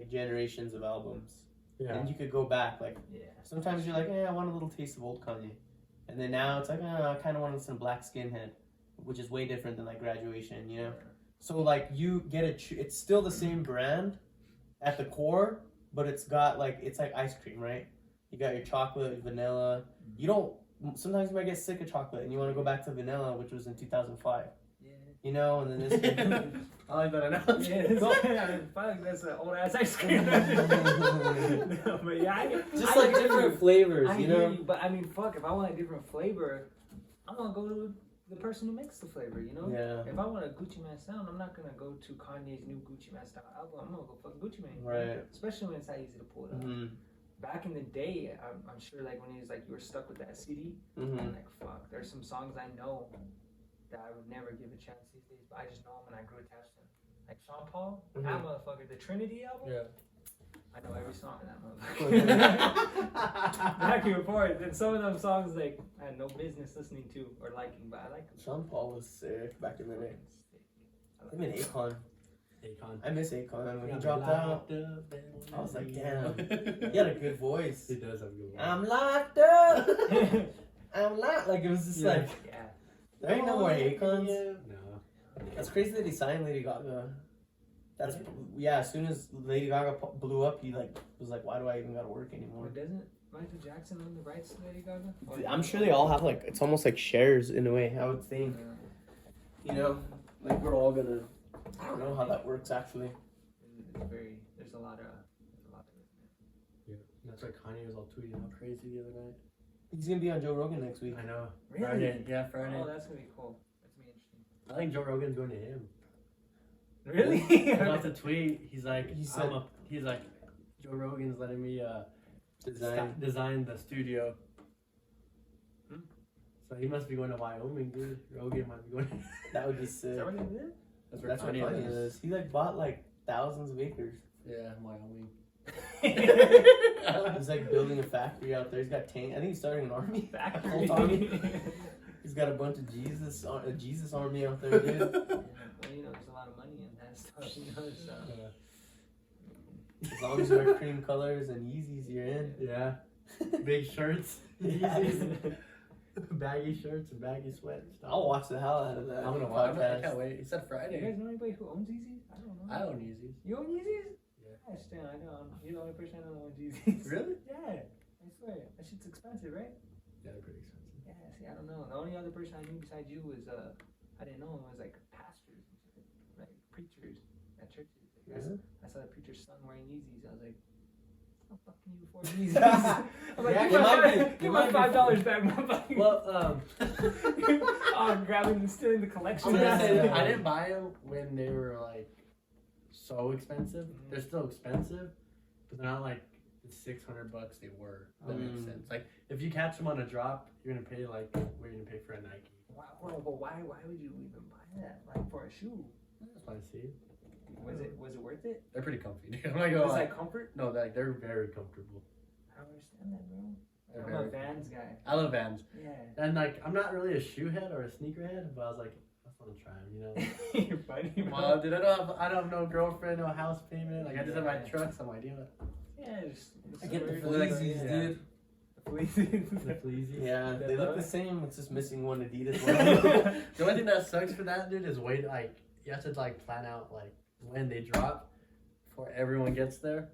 generations of albums. Yeah. And you could go back like sometimes you're like, I want a little taste of old Kanye, and then now it's like, I kind of want to listen to Black Skinhead, which is way different than like Graduation, So like you get it's still the same brand at the core, but it's got like it's like ice cream, right? You got your chocolate, vanilla. You don't. Sometimes you might get sick of chocolate and you want to go back to vanilla, which was in 2005. Yeah. And then this. I like that analogy. Fuck, that's an old ass ice cream. No, but just like different flavors, I hear you, but I mean, fuck, if I want a different flavor, I'm gonna go to the person who makes the flavor, Yeah. If I want a Gucci Mane sound, I'm not gonna go to Kanye's new Gucci Mane style album. I'm gonna go fuck Gucci Mane. Right. Especially when it's that easy to pull it up. back in the day, I'm sure like when he was like you were stuck with that CD, and like fuck, there's some songs I know that I would never give a chance these days, but I just know them and I grew attached to them. Like Sean Paul, that motherfucker, the Trinity album. Yeah. I know every song in that motherfucker. Back and forth, and some of them songs like I had no business listening to or liking, but I like them. Sean Paul was sick back in the day. I Him and Akon. I miss Akon. When he dropped out, I was like, damn. He had a good voice. He does have a good voice. I'm locked up. I'm locked. Like, it was just like, yeah. there ain't no more Akons. No. That's crazy that he signed Lady Gaga. That's, yeah, as soon as Lady Gaga blew up, he like was like, why do I even gotta work anymore? Or doesn't Michael Jackson own the rights to Lady Gaga? Or I'm sure they all have like, it's almost like shares in a way, I would think. You know, like we're all gonna, I don't know how that works actually. There's a lot of it. Yeah. That's why Kanye was all tweeting how crazy the other night. He's gonna be on Joe Rogan next week. I know. Really? Friday. Yeah, Friday. Oh, that's gonna be cool. That's gonna be interesting. I think Joe Rogan's going to him. Really? He got the tweet. He's like, He said- he's like, Joe Rogan's letting me Design. design the studio. Hmm? So he must be going to Wyoming, dude. Rogan might be going. That would be Is sick. that what he did? That's what Kanye is. He like bought like thousands of acres. Yeah, Wyoming. He's like building a factory out there. He's got tank. I think he's starting an army. Factory. Whole army. He's got a bunch of a Jesus army out there, dude. Yeah, well, you know, there's a lot of money in that stuff, you know, so. As long as you wear cream colors and Yeezys, you're in. Yeah. Big shirts. Yeah. Baggy shirts and baggy sweats. I'll watch the hell out of that. I'm gonna watch. I podcast. can't wait. He said You Friday. guys know anybody who owns Yeezys? I don't know. I own Yeezys. You own Yeezys? Yeah. Gosh, damn, I don't. You're the only person I know who owns Yeezys. Really? Yeah, I swear. That shit's expensive, right? Yeah, they're pretty expensive. Yeah, see, I don't know. The only other person I knew besides you was, I didn't know him, was like pastors and shit. Like preachers at churches. Like, Really? I saw the preacher's son wearing Yeezys. I was like, how the fuck can you afford Yeezys? I'm like, Yeah, give my $5 back, motherfucker. Well, Oh, grabbing and stealing the collection. I'm gonna say that I didn't buy them when they were like so expensive. They're still expensive, but they're not like the $600 they were. If that makes sense. Like if you catch them on a drop, you're gonna pay like what you're gonna pay for a Nike. Wow, but why would you even buy that? Like for a shoe? That's what I see. Was it worth it? They're pretty comfy. Dude. I'm like, Was oh, that comfort? no, they're very comfortable. I don't understand that, bro. They're I'm a very Vans guy. I love Vans, Yeah. and like I'm not really a shoe head or a sneaker head, but I was like, I just want to try them, you know. You're funny, bro. Well, dude, I don't have no girlfriend, no house payment. Like I just have my truck, so I'm like, Yeah, just I get the weird. fleezies, Yeah. dude. The fleezies. the fleazy. Yeah, They they look love the it. same. It's just missing one Adidas one. The only thing that sucks for that, dude, is wait. Like you have to like plan out like when they drop before everyone gets there.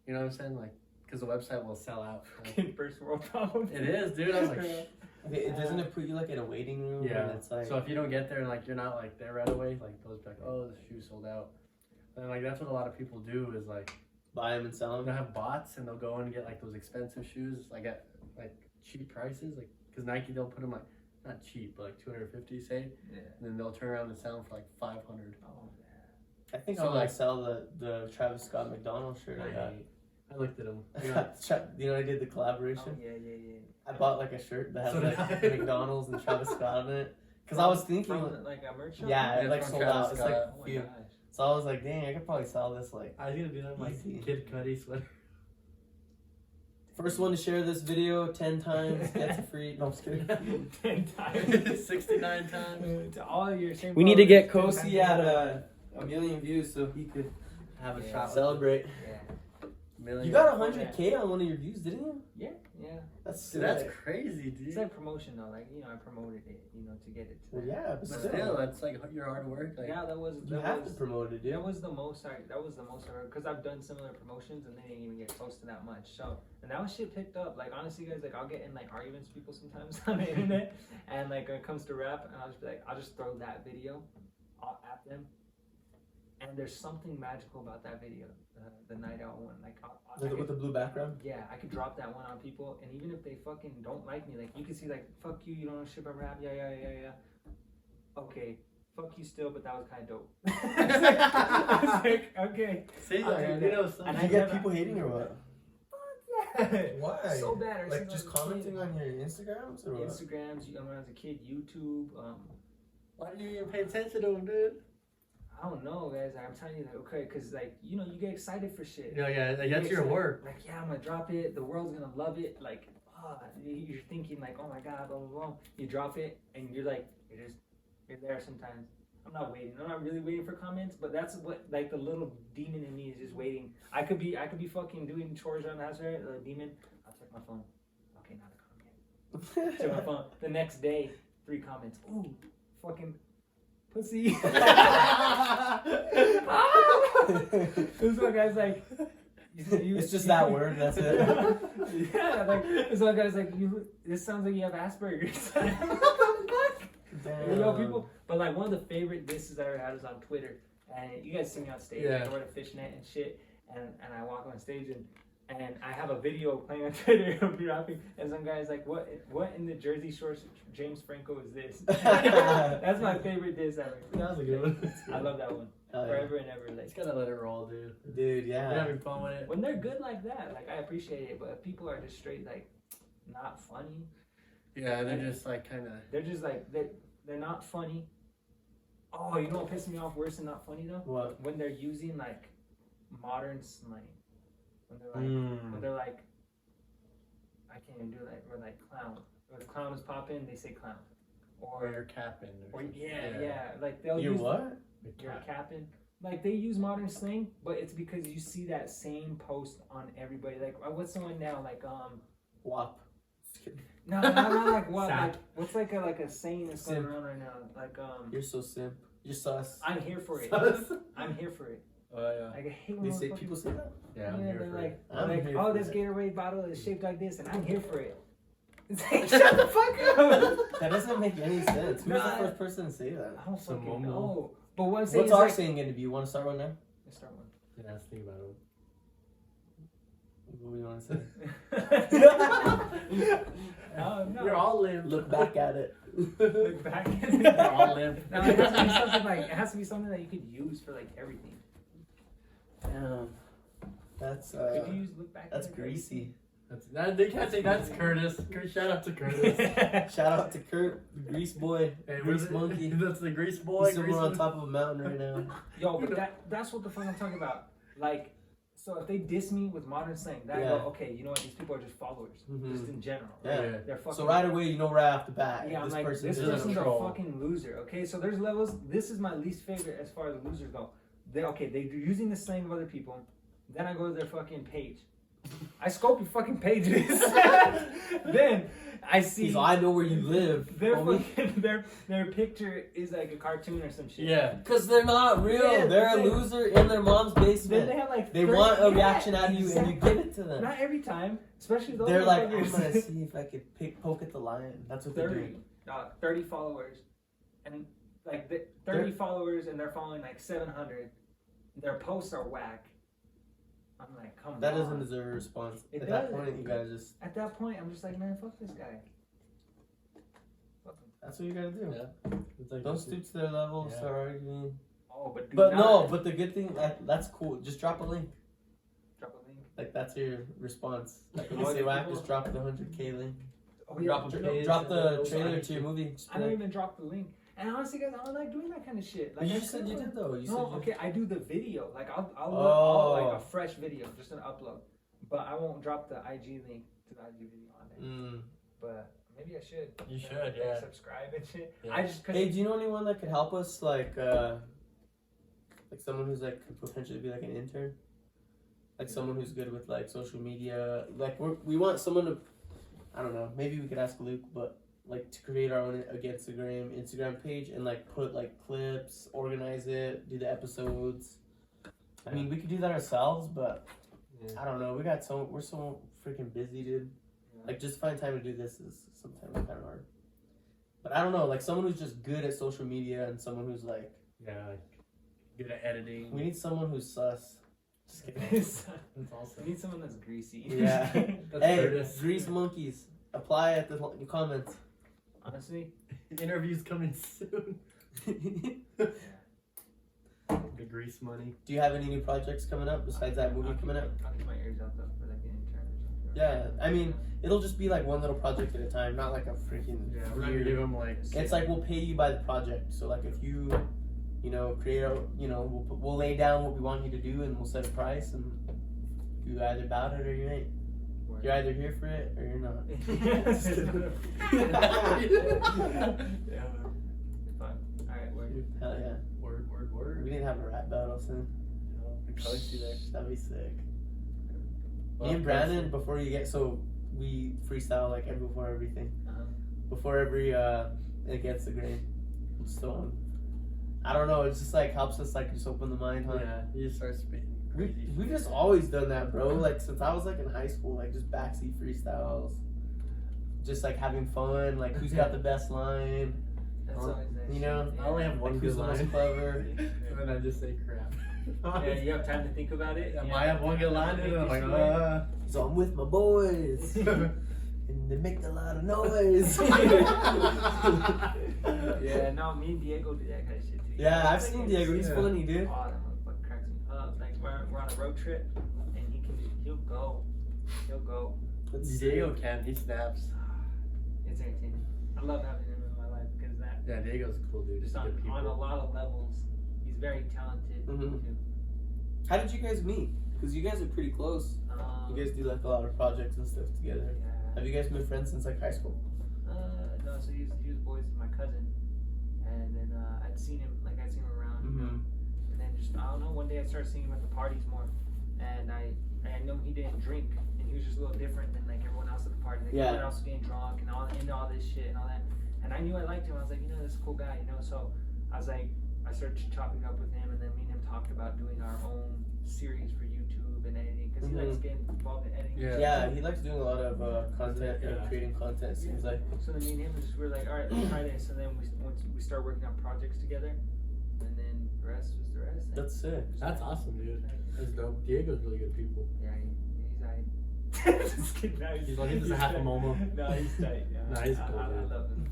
You know what I'm saying? Like, because the website will sell out. First world problem. It is, dude. I was like, Okay, doesn't it put you like in a waiting room? yeah. And it's like, So if you don't get there and like you're not like there right away, like they'll just be like, oh, the shoe sold out. And like that's what a lot of people do is like buy them and sell they'll them. have bots and they'll go and get like those expensive shoes like at like cheap prices, like because Nike they'll put them like not cheap but like 250 say, Yeah. and then they'll turn around and sell them for like 500. Oh, I think So, I might like- sell the Travis Scott McDonald's shirt I got. I looked at them. You know, I did the collaboration. Oh, yeah. I bought like a shirt that has So did like I. McDonald's and Travis Scott on it. Cause I was thinking, From, like a merch shop? yeah, it Yeah, like from sold Travis out. It's like Scott. Oh a my few. gosh. So I was like, dang, I could probably sell this like. I was gonna do that with my Easy. Kid Cudi sweater. First one to share this video 10 times gets a free. No, I'm just kidding. 10 times. 69 times. To all your same We need to get followers, Coci 10 at times. a million views so he could Have a Yeah. shot. celebrate. Yeah. Million. You got 100K on one of your views, didn't you? Yeah. That's Dude, that's sick. crazy, dude. It's like promotion though, like I promoted it, to get it. To Well, that. yeah, but But still, still, that's like your hard work. Like, Yeah, that was you have to promote it, dude. that was the most I because I've done similar promotions and they didn't even get close to that much. So and that was shit picked up. Like honestly, guys, like I'll get in like arguments with people sometimes on the internet, and like when it comes to rap, and I'll just be like, I'll just throw that video at them. And there's something magical about that video, the Night Out one. Like With the blue background. yeah, I could drop that one on people, and even if they fucking don't like me, like you can see, like fuck you, you don't know shit about rap, yeah. Okay, fuck you still, but that was kind of dope. I was like, okay. see, I'll like, do you that. know, And Did I you get never- people hating or what? Why? So bad. Like just commenting on your Instagrams or what? Instagrams. When I was a kid, YouTube. Why do you even pay attention to them, dude? I don't know, guys. I'm telling you that, okay, because, like, you know, you get excited for shit. Yeah, like, that's your work. Like, yeah, I'm going to drop it. The world's going to love it. Like, you're thinking, like, oh, my God, blah, blah, blah. You drop it, and you're, like, you're there sometimes. I'm not waiting. I'm not really waiting for comments, but that's what, like, the little demon in me is just waiting. I could be fucking doing chores around the house, right? The demon, I'll check my phone. Okay, not a comment. Check my phone. The next day, 3 comments. Ooh, fucking... pussy. This one guy's like, it's just that word. That's it. Yeah, like this one guy's like, this sounds like you have Asperger's. What the fuck? Damn. You know, people. But like one of the favorite disses I ever had was on Twitter, and you guys see me on stage. Yeah. I wear a fishnet and shit, and I walk on stage and I have a video playing on Twitter of me rapping, and some guy's like, what in the Jersey Shore James Franco is this? That's my favorite diss ever. That was a good one. I love that one. Forever and ever. Like, Just gotta let it roll, dude. Dude, yeah. You're having fun with it. when they're good like that, like, I appreciate it, but if people are just straight, like, not funny, Yeah, they're just like kind of. they're just like, they're not funny. Oh, you know what pisses me off worse than not funny though? What? When they're using like modern slang. When they're like, I can't even do that. Or like clown. When clown is popping, they say clown. Or you're capping. Or yeah. Like they'll You're use what? You're capping. Like they use modern slang, but it's because you see that same post on everybody. Like what's the one now? Like WAP. no, not like what? Sap. Like, what's like a saying that's going around right now? Like You're so simp. You're sus. I'm here for it. I'm here for it. Oh yeah. Like I hate when They say motherfuckers- people say that. Yeah, I'm yeah, here they're for like, it. I'm like, here oh, for this it. Gatorade bottle is shaped like this, and I'm here for it. It's like, shut the fuck up. That doesn't make any sense. Who's Nah. the first person to say that? I don't fucking Momo. know. But what I'm saying What's is our like, saying gonna be? You want to start one now? Let's start one. Yeah, let's think about it. What do you want to say? No. You're all limp. Look back at it. Look back. You're all limp. No, it has to be something like it has to be something that you could use for like everything. Damn. That's Could you use look back? that's at it? greasy. They can't say that's Curtis. Shout out to Curtis. Shout out to Kurt, the grease boy, Hey, grease where's it? monkey. That's the grease boy. He's somewhere on top of a mountain right now. Yo, but that's what the fuck I'm talking about. Like, so if they diss me with modern slang, then I Yeah. go, okay, you know what? These people are just followers, Mhm. just in general. Yeah. Right? They're fucking. So right away, you know right off the bat, Yeah, I'm this like, person this is person's a a troll. fucking loser. Okay, so there's levels. This is my least favorite as far as losers go. They're using the slang of other people. Then I go to their fucking page. I scope your fucking pages. Then I see. He's I know where you live. Their homie. fucking their picture is like a cartoon or some shit. Yeah. Cause they're not real. Yeah, they're a they- loser in their mom's Then basement. they have like. They 30 want a yeah, reaction out of you, and you exactly. give it to them. Not every time, especially those. They're like, I'm motherfuckers. gonna see if I could poke at the lion. That's what they're 30, doing. 30 followers, and like 30 followers, and they're following like 700. Their posts are whack. I'm like, come That on. doesn't deserve a response. It At that doesn't. point, you gotta just. At that point, I'm just like, man, fuck this guy. Fuck him. That's what you gotta do. Yeah. It's like Don't stoop to their level. Yeah. Start arguing. Oh, but do But not no. But the good thing that's cool. Just drop a link. drop a link. Like that's your response. Like when Oh, you say yeah, whack, people- just drop the 100K link. Oh yeah, Drop a page. Drop the and trailer then to your movie. Just I be don't like- even drop the link. And honestly, guys, I don't like doing that kind of shit. But Like you I just said you could- did though. You No, said you. okay, I do the video. Like I'll Oh. like a fresh video, just an upload. But I won't drop the IG link to the IG video on there. Mm. But maybe I should. You should, Like, yeah. subscribe and shit. Yeah. I just Hey, do you know anyone that could help us? Like someone who's like could potentially be like an intern. Like someone who's good with like social media. Like we want someone to. I don't know. Maybe we could ask Luke, but like to create our own Instagram page and like put like clips, organize it, do the episodes. I mean, we could do that ourselves, but Yeah. I don't know. We're so freaking busy, dude. Yeah. Like just find time to do this is sometimes kind of hard. But I don't know. Like someone who's just good at social media and someone who's like. Yeah, like good at editing. We need someone who's sus. Just kidding. That's We awesome. need someone that's greasy. Yeah. That's Hey, Curtis. grease monkeys. Apply at the comments. Honestly, Interviews coming soon. yeah. The grease money. Do you have any new projects coming up besides that movie coming up? I'll keep my ears out though for like an intern or something. Yeah, I mean, it'll just be like one little project at a time, not like a freaking. Yeah, we're not gonna give him like. It's like we'll pay you by the project. So like if you, create a, we'll lay down what we want you to do and we'll set a price and you either about it or you ain't. You're either here for it or you're not. Yeah. Fun. All right, word. Hell yeah. Word. We need to have a rap battle soon. Coci there. That'd be sick. Well, Me and Brandon, before you get we freestyle like before everything. Before every it gets the grain. So I don't know. It just like helps us like just open the mind, huh? Yeah, you just start spitting. We just always done that, bro. Like since I was like in high school, like just backseat freestyles, just like having fun. Like who's got the best line? That's always nice. I only have one Like, good who's the most line, clever? and then I just say crap. Yeah, you have time to think about it. I have one good line, and I'm like, So I'm with my boys, and they make a lot of noise. Yeah, no, me and Diego do that kind of shit too. Yeah, I've seen Diego. He's funny, dude. Oh, that motherfucker cracks me up. Like we're on a road trip, and he'll go. Diego can, he snaps. It's entertaining. I love having him in my life because that. Yeah, Diego's a cool dude. Just on a lot of levels, he's very talented too. How did you guys meet? Because you guys are pretty close. You guys do like a lot of projects and stuff together. Yeah. Have you guys been friends since like high school? No, so he was boys with my cousin, and then I'd seen him around, and then just I don't know. One day I started seeing him at the parties more, and I know he didn't drink, and he was just a little different than like everyone else at the party. Like everyone else was getting drunk and into all this shit and all that, and I knew I liked him. I was like, this is a cool guy, So I was like, I started chopping up with him, and then me and him talked about doing our own series for YouTube and editing because he likes getting involved in editing. Yeah, he likes doing a lot of content and creating content. Seems like. So then me and him were like, all right, let's try this, and then once we start working on projects together, and then the rest was the rest. That's sick. That's awesome, dude. That's dope. Diego's really good people. Yeah, he's alright. Just kidding. No, He's like he's a half a momo. No, he's tight. Yeah. No, he's cool, I dude. love him.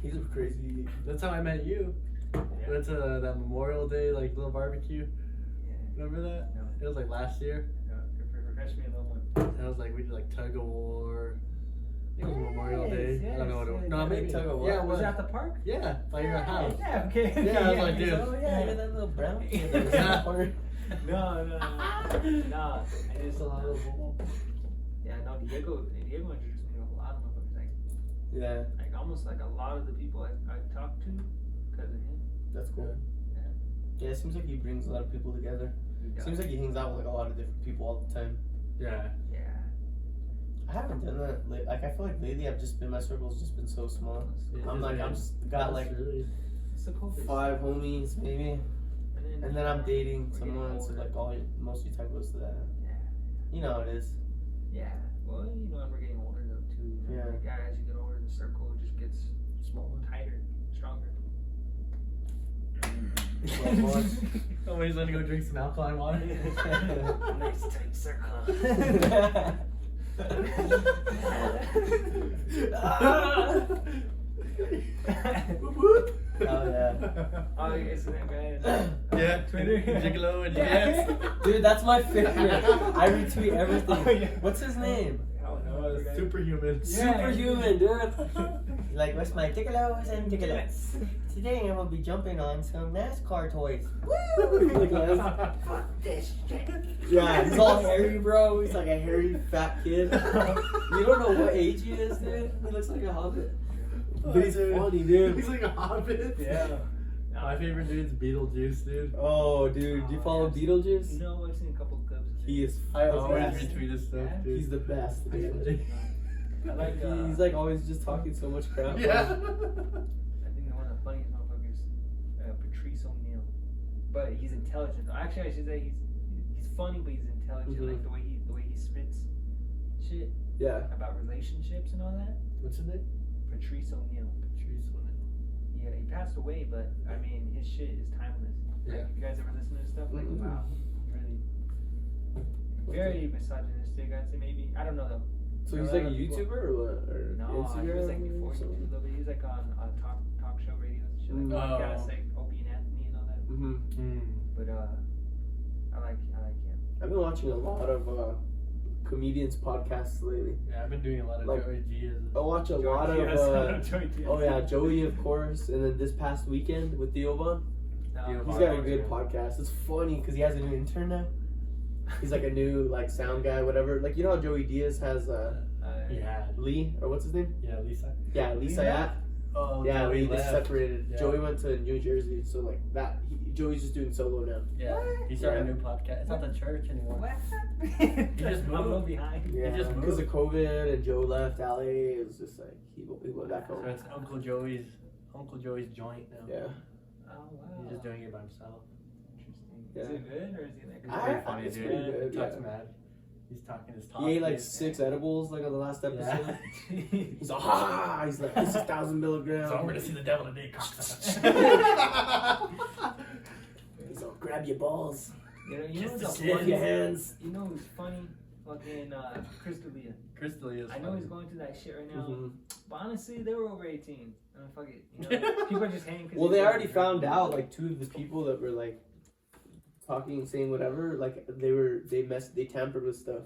He's a crazy. That's how I met you. We went to that Memorial Day like little barbecue. Yeah. Remember that? No. It was like last year. No, refresh me a little one. And it was like we did like tug of war. I think it was Memorial Day. Yes, I don't know what it was. No, maybe tug of war. Yeah, Was it at the park? Yeah, by your house. Yeah, okay. Yeah, I was like, dude. Oh yeah, you're that little brown kid. that was Yeah. in the park. No. I just a lot of Yeah, no. Diego introduced me to a lot of motherfuckers. Yeah, Like almost like a lot of the people I talked to because of him. that's cool. Yeah. Yeah, it seems like he brings a lot of people together. Seems like he hangs out with like a lot of different people all the time. Yeah. Yeah. I haven't done that. Like I feel like lately my circle's just been so small. I'm just got like really. It's the coldest. 5 homies maybe, and then I'm dating we're someone, getting so older. like most of your time goes to that. Yeah. You know how it is. Yeah. Well, and we're getting older though too. Yeah. Like, as you get older, the circle just gets smaller, tighter, stronger. Somebody's gonna go drink some alkaline water. Nice tight circle. Oh yeah. Oh, isn't that bad? Yeah, Twitter. Gigolo and dance. Dude, that's my favorite. I retweet everything. Oh, yeah. What's his name? I don't know. Superhuman. Yeah. Superhuman, dude. Like, what's my ticklos and ticklettes? Today I will be jumping on some NASCAR toys. Woo! Like, Fuck this shit. yeah, he's all hairy, bro. He's like a hairy fat kid. You don't know what age he is, dude. He looks like a hobbit. But he's funny, dude. He's like a hobbit. Yeah. My favorite dude's Beetlejuice, dude. Oh, dude, do you follow Beetlejuice? No, I've seen a couple clips. He is. I always best. retweet his stuff, dude. He's the best. Dude. I like. He's like always just talking so much crap. Yeah. I think one of the funniest motherfuckers, Patrice O'Neal. But he's intelligent. Actually, I should say he's funny, but he's intelligent. Mhm. Like the way he spits shit Yeah. about relationships and all that. What's his name? Patrice O'Neal. Yeah, he passed away, but I mean, his shit is timeless. Yeah. Like, you guys ever listen to his stuff? Like, wow, really, very misogynistic. I'd say maybe. I don't know though. So he's like a YouTuber or what? Or No, Instagram he was like before or something? YouTube though, but he was like on talk show radio and shit like podcasts like Opie and Anthony and all that. Mm-hmm. But I like him. I've been watching a lot of comedians podcasts lately. Yeah, I've been doing a lot of Like, Joey Diaz. I watch a lot of. Oh yeah, Joey of course, and then this past weekend with Theo Von. He's got a good podcast. It's funny because he has a new intern now. He's like a new like sound guy, whatever. Like you know how Joey Diaz has Lee or what's his name? Yeah, Lisa. Yeah, Lisa Yat. Oh Yeah, we we just separated. Yeah. Joey went to New Jersey, so like that. Joey's just doing solo now. Yeah, he started a new podcast. It's not the church anymore. What? He just moved. I'm a little behind. Yeah, just moved. because of COVID and Joe left LA. It was just like he went back So home. it's Uncle Joey's joint now. Yeah. Oh wow. He's just doing it by himself. Interesting. Yeah. Is it good or is he like? He's pretty funny, it's dude. pretty good, He talks yeah. mad. He's talking his talk. He ate like 6 edibles like on the last episode. Yeah. He's like, ha! He's like, this is 1,000 milligrams. So I'm gonna see the devil today, cocksucker. He's like, grab your balls, You know Kiss what's the a shit. rub funny? your hands. You know who's funny? Fucking Crystalia. Crystal is. I know he's going through that shit right now. Mhm. But honestly, they were over 18. Fuck it. You know, people are just hanging. Well, they already found out like 2 of the people that were like talking and saying whatever, like they tampered with stuff,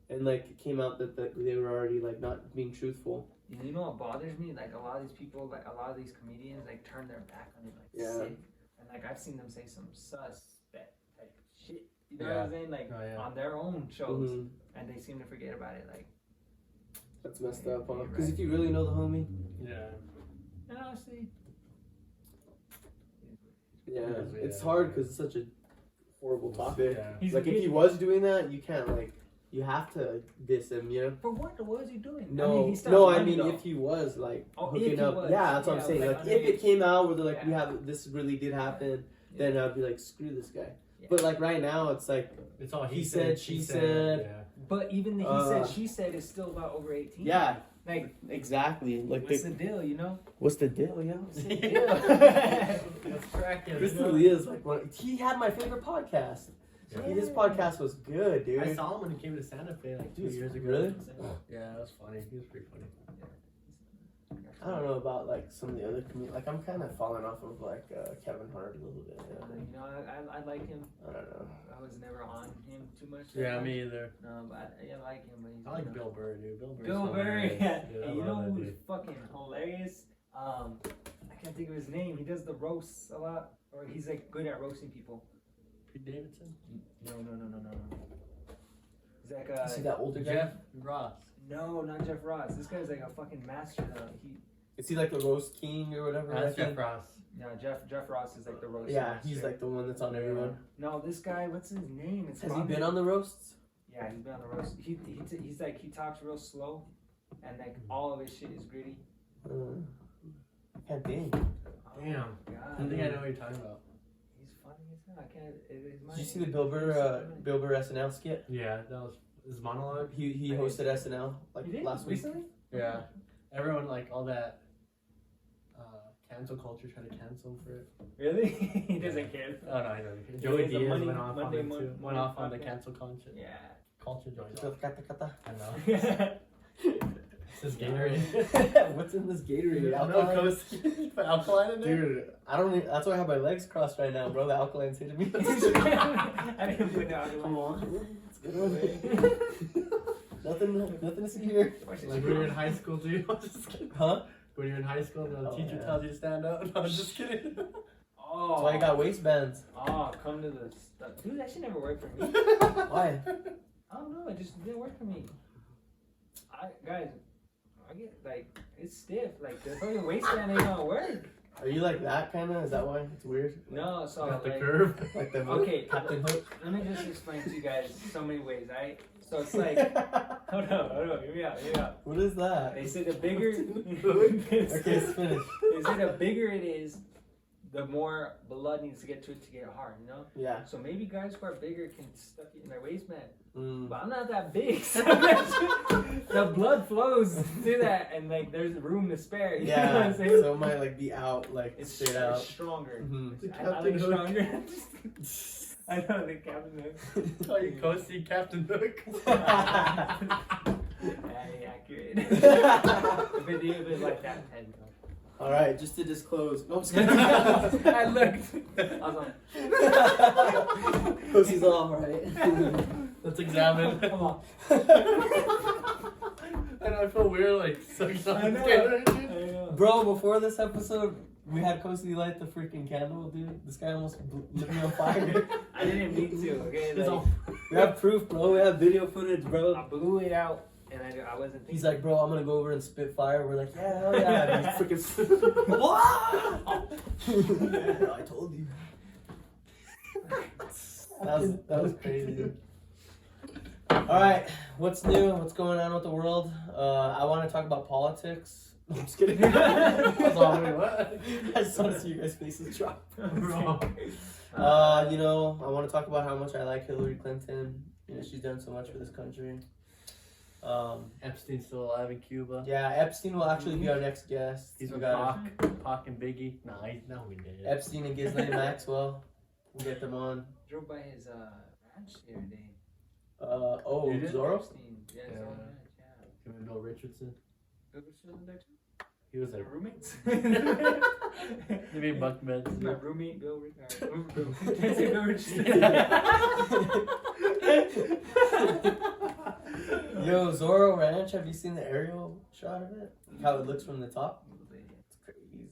and like it came out that they were already like not being truthful. You know what bothers me? Like a lot of these people, like a lot of these comedians, like turn their back on it, like Yeah. sick. And like I've seen them say some suspect type shit. You know Yeah. what I'm saying? Like Oh, yeah. on their own shows, Mhm. and they seem to forget about it. Like, That's messed up, huh? You're Because right. if you really know the homie, Yeah. and honestly, yeah, Yeah. it's hard because it's such a horrible topic. Yeah. he's Like if he was doing that, you can't like you have to diss him, you know. for what? What was he doing? No, he stopped no, I money, mean though. if he was like Oh, if hooking he up, was. yeah, that's what I'm Yeah, saying. like, Like if it came out where they're like, we Yeah. have this really did happen, Yeah. then I'd be like, screw this guy. Yeah. But like right now, it's like, It's all He said, she said. Yeah. But even the he said, she said is still about over 18. yeah, Like, exactly. Like what's the deal? You know? what's the deal, yeah? What's the deal? Let's crack it. Chris D'Elia's like he had my favorite podcast. Yeah. His podcast was good, dude. I saw him when he came to Santa Fe like 2 years ago. Really? Yeah, that was funny. He was pretty funny. I don't know about like some of the other comedians. Like I'm kind of falling off of like Kevin Hart a little bit. Yeah. You know, I like him. I don't know. I was never on him too much. Yeah, me either. No, but I like him. But he's, I like you know, Bill Burr, dude. Bill Burr. Bill Burr. Yeah. Dude, I Hey, you know love that who's dude. fucking hilarious? I can't think of his name. He does the roasts a lot, or he's like good at roasting people. Pete Davidson. No. He's like You see that older guy? Jeff Ross. no, not Jeff Ross. This guy's like a fucking master. Is he like the roast king or whatever? That's I think? Jeff Ross. Jeff Ross is like the roast. Yeah, master. he's like the one that's on everyone. No, this guy. What's his name? It's Has he Bobby- been on the roasts? Yeah, he's been on the roast. He's like he talks real slow, and like all of his shit is gritty. I can't think. Damn. God. I think I know what you're talking about. He's funny as hell. I can't. Did you see the Bill Burr SNL skit? Yeah, that was his monologue. He hosted SNL like You did? last week. Recently? Yeah. Everyone, like, all that cancel culture trying to cancel him for it. Really? He doesn't care. Oh, no, I know. He Joey has a Diaz Monday- went off Monday on it, mon- too. Monday Went off on the podcast. cancel culture. Yeah. Culture joint. Kata kata. I know. This is Gatorade. What's in this Gatorade? No, Alkaline? Coci. Put alkaline in there? Dude, I don't. That's why I have my legs crossed right now, bro. The alkaline's hitting me. I didn't put down. Come on, it's a good one. nothing to see here. Like when you're in high school, dude. I'm just kidding. Huh? When you're in high school and the Oh, teacher yeah. tells you to stand up. No, I'm just kidding. Oh. That's why I got waistbands. Oh, come to the stuff. Dude, that shit never worked for me. Why? I don't know. It just didn't work for me. Guys, I get like it's stiff. Like the fucking waistband ain't gonna work. Are you like that kind of? Is that why it's weird? No, so Got the like, curve. Like the hook? Okay. Captain Hook. let me just explain to you guys so many ways, right? So it's like, hold on, hear me out. What is that? They say the bigger. Okay, it's finished. They say the bigger it is, the more blood needs to get to it to get it hard, you know? Yeah. So maybe guys who are bigger can stuff it in their waistband. Mm. But I'm not that big, so the blood flows through that, and like there's room to spare. You know what Yeah. I'm saying? So it might like be out, like It's straight out. stronger. Mhm. The I Captain like Hook. stronger. I know the Captain Hook. Call you Coci Captain Hook. Accurate. if it like that, then. All right, just to disclose. No, I'm just kidding. I looked. I was like. Cosie's all right. Let's examine. Come on. And I feel weird, like, sucking on I the know. scanner. I know. Bro, before this episode, we had Coci light the freaking candle, dude. This guy almost lit me on fire. I didn't mean to, okay? It's Like, all- We have proof, bro. We have video footage, I bro. blew it out, and I wasn't thinking. He's like, bro, I'm gonna go over and spit fire. We're like, yeah, hell yeah. And he's freaking. What? I told you. That was crazy, dude. Alright, what's new? What's going on with the world? I want to talk about politics. No, I'm just kidding. That's all we want. I just want to see your guys' faces drop. Bro. You know, I want to talk about how much I like Hillary Clinton. You know, she's done so much for this country. Epstein's still alive in Cuba. Yeah, Epstein will actually be our next guest. He's We with got Pac and Biggie. Nah, no, we did. Epstein and Ghislaine Maxwell. We'll get them on. Drove by his ranch the other day. Oh, You did? Zorro? Epstein. Yeah, Yeah. Zorro ranch, yeah. Him and Bill Richardson. Bill Richardson there too? He was Their there. roommates? They made bunk beds. My roommate, Bill Richardson. Can't say Bill Richardson. Yo, Zorro Ranch, have you seen the aerial shot of it? How it looks from the top? It's crazy.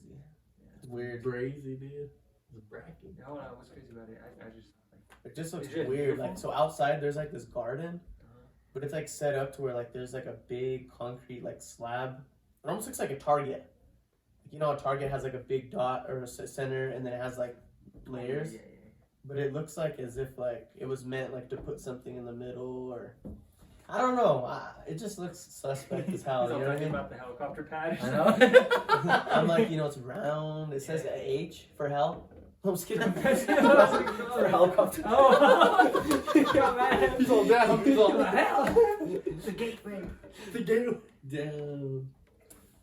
It's weird. Crazy, dude. It's bracket. Yeah, hold on, what's crazy about it? I just like. It just looks Is it weird. beautiful? Like, so outside there's like this garden, but it's like set up to where like there's like a big concrete like slab. It almost looks like a Target. Like, you know, a Target has like a big dot or a center, and then it has like layers. Yeah. But it looks like as if like it was meant like to put something in the middle, or I don't know. It just looks suspect as hell. He's You all know what I talking mean? about the helicopter pad. I know. I'm like, you know, it's round. It says Yeah. H for hell. I'm just kidding. For For helicopter. Oh, yeah, man. He's all down. He's all What the hell? down. The gateway. The game. Damn.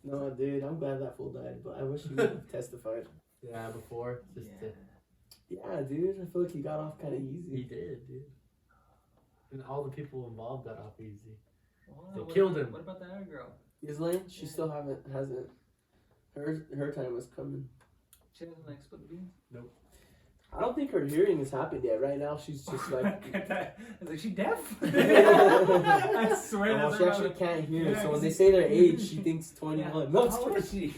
No, dude, I'm glad that fool died, but I wish he would have testified. Yeah, before. Just Yeah. Yeah, dude, I feel like he got off kind of he easy. did, dude. And all the people involved got off easy. Well, They what killed about- him. What about the other girl? Ghislaine, she still hasn't. Her time was coming. She doesn't like split the beans? I don't think her hearing is happened yet. Right now, she's just like. I was like, she deaf? I Well, swear that's she her actually mouth. can't hear, Yeah, so when 'cause they it's- say their age, she thinks 21. Yeah. No, How old is she?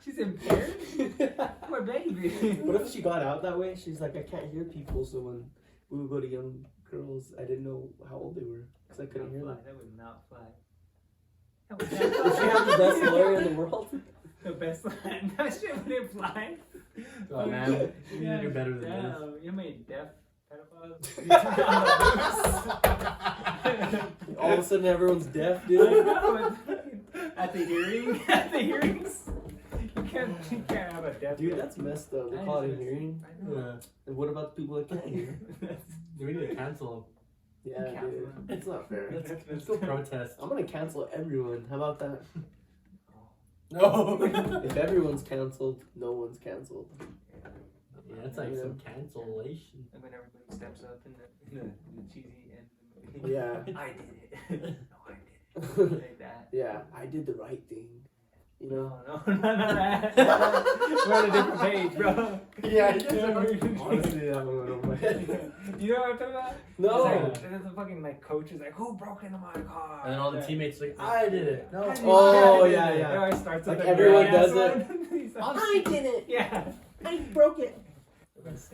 She's impaired? Poor baby. What if she got out that way? She's like, I can't hear people, so when we would go to young girls, I didn't know how old they were because I couldn't hear them. That would not fly. Does she have the best lawyer in the world? The best line. That shit wouldn't fly. Oh, man. You need to do better than this. Damn, you made deaf pedophiles. All of a sudden, everyone's deaf, I dude. know, at the hearings, you can't have a deaf. Dude, that's messed up. They That call it is a hearing. I know. Yeah. And what about the people that can't hear? We need to cancel Yeah, Cancel dude. them. It's not fair. him. Let's go protest. I'm gonna cancel everyone. How about that? No. If everyone's canceled, no one's canceled. Yeah, it's like some cancellation. And when everybody steps up in the cheesy end of the movie. Yeah. I did it. No, I did it. Like that. Yeah, I did the right thing. You know? No, that. We're on a different page, bro. Yeah, Honestly, that one went over my head. You know what I'm talking about? No. It's like, there's a fucking like coach is like, who broke into my car? And then all the Yeah. teammates like, I did it. No. I did it. Oh, I did yeah, it. yeah. It always starts with Like the everyone gray-ass does it. one. He's like, I did it. Yeah. I broke it.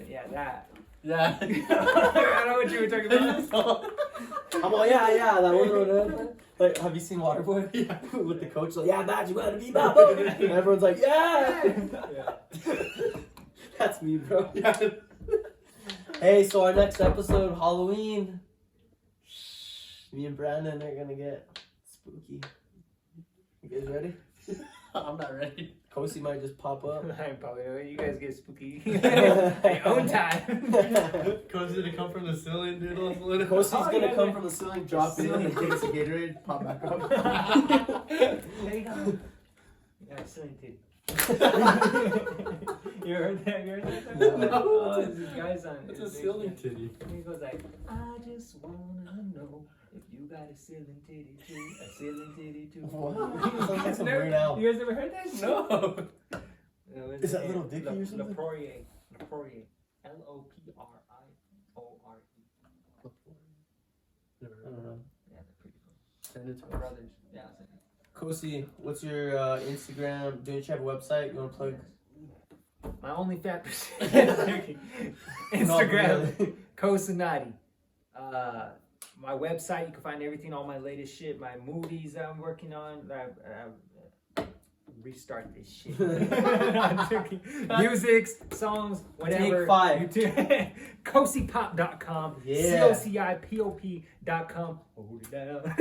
Yeah, that. Yeah. I don't know what you were talking about. I'm all, yeah, that one. Like, have you seen Waterboy? Yeah. With the coach, like, yeah, Matt, you gotta be Matt. And everyone's like, yeah. Yeah. That's me, bro. Yeah. Hey, so our next episode, Halloween. Me and Brandon are gonna get spooky. You guys ready? I'm not ready. Coci might just pop up. I'm probably, you guys get spooky. Your own time. Coach's gonna come from the ceiling, dude. Little Coci's Oh, gonna yeah, come yeah. from the ceiling, drop in, and take us a Gatorade, pop back up. There you go. Yeah, silly titty. You heard that? You heard that? No. Oh, this guy's on. It's a ceiling titty. He goes like, I just wanna know if you got a ceiling titty too. A ceiling titty too. What? Sounds like some Never- Weird Al. You guys never heard that? No. No, Is that Little Dicky or something? Leproyer. Leproyer. L-O-P-R-I-O-R-E. Never I don't know. Yeah, they're pretty cool. Send it to My us. brothers. Yeah. Coci, what's your Instagram? Don't you have a website? You want to plug? My OnlyFans. No, Instagram. really. Coci Naughty. My website, you can find everything, all my latest shit, my movies that I'm working on. Restart this shit. No, I'm joking. Musics, songs, whatever. Take 5. YouTube. CociPop.com. Yeah. CociPop.com. Hold it down.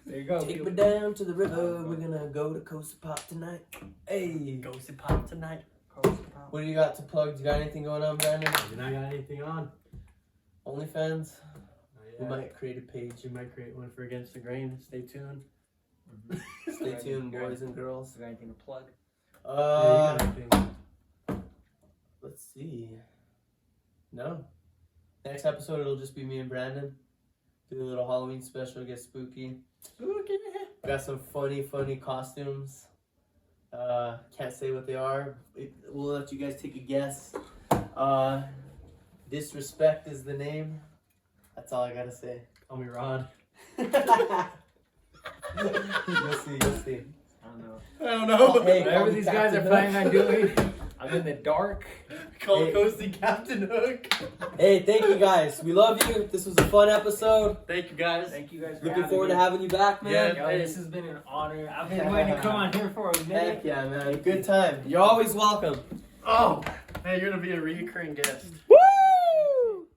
There you go. Take me down to the river. We're gonna go to Coci Pop tonight. Hey. Coci Pop tonight. Coci Pop. What do you got to plug? You got anything going on, Brandon? Did I got anything on? OnlyFans? We Yeah. might create a page. You might create one for Against the Grain. Stay tuned. Stay tuned, boys and girls. You got anything to plug? Yeah, you got anything? Let's see. No. Next episode, it'll just be me and Brandon. Do a little Halloween special, get spooky. Spooky. Got some funny costumes. Can't say what they are. We'll let you guys take a guess. Disrespect is the name. That's all I gotta say. Call me Rod. You'll see. I don't know. I don't know. Hey, Whatever these guys are planning on doing, I'm in the dark. Call Hey. Coci Captain Hook. Hey, thank you guys. We love you. This was a fun episode. Thank you guys. Thank you guys for Looking having forward me. to having you back, man. Yeah. Yo, this has been an honor. I've been waiting to come on here for a Heck minute. yeah, man. Good time. You're always welcome. Oh, hey, you're gonna be a recurring guest.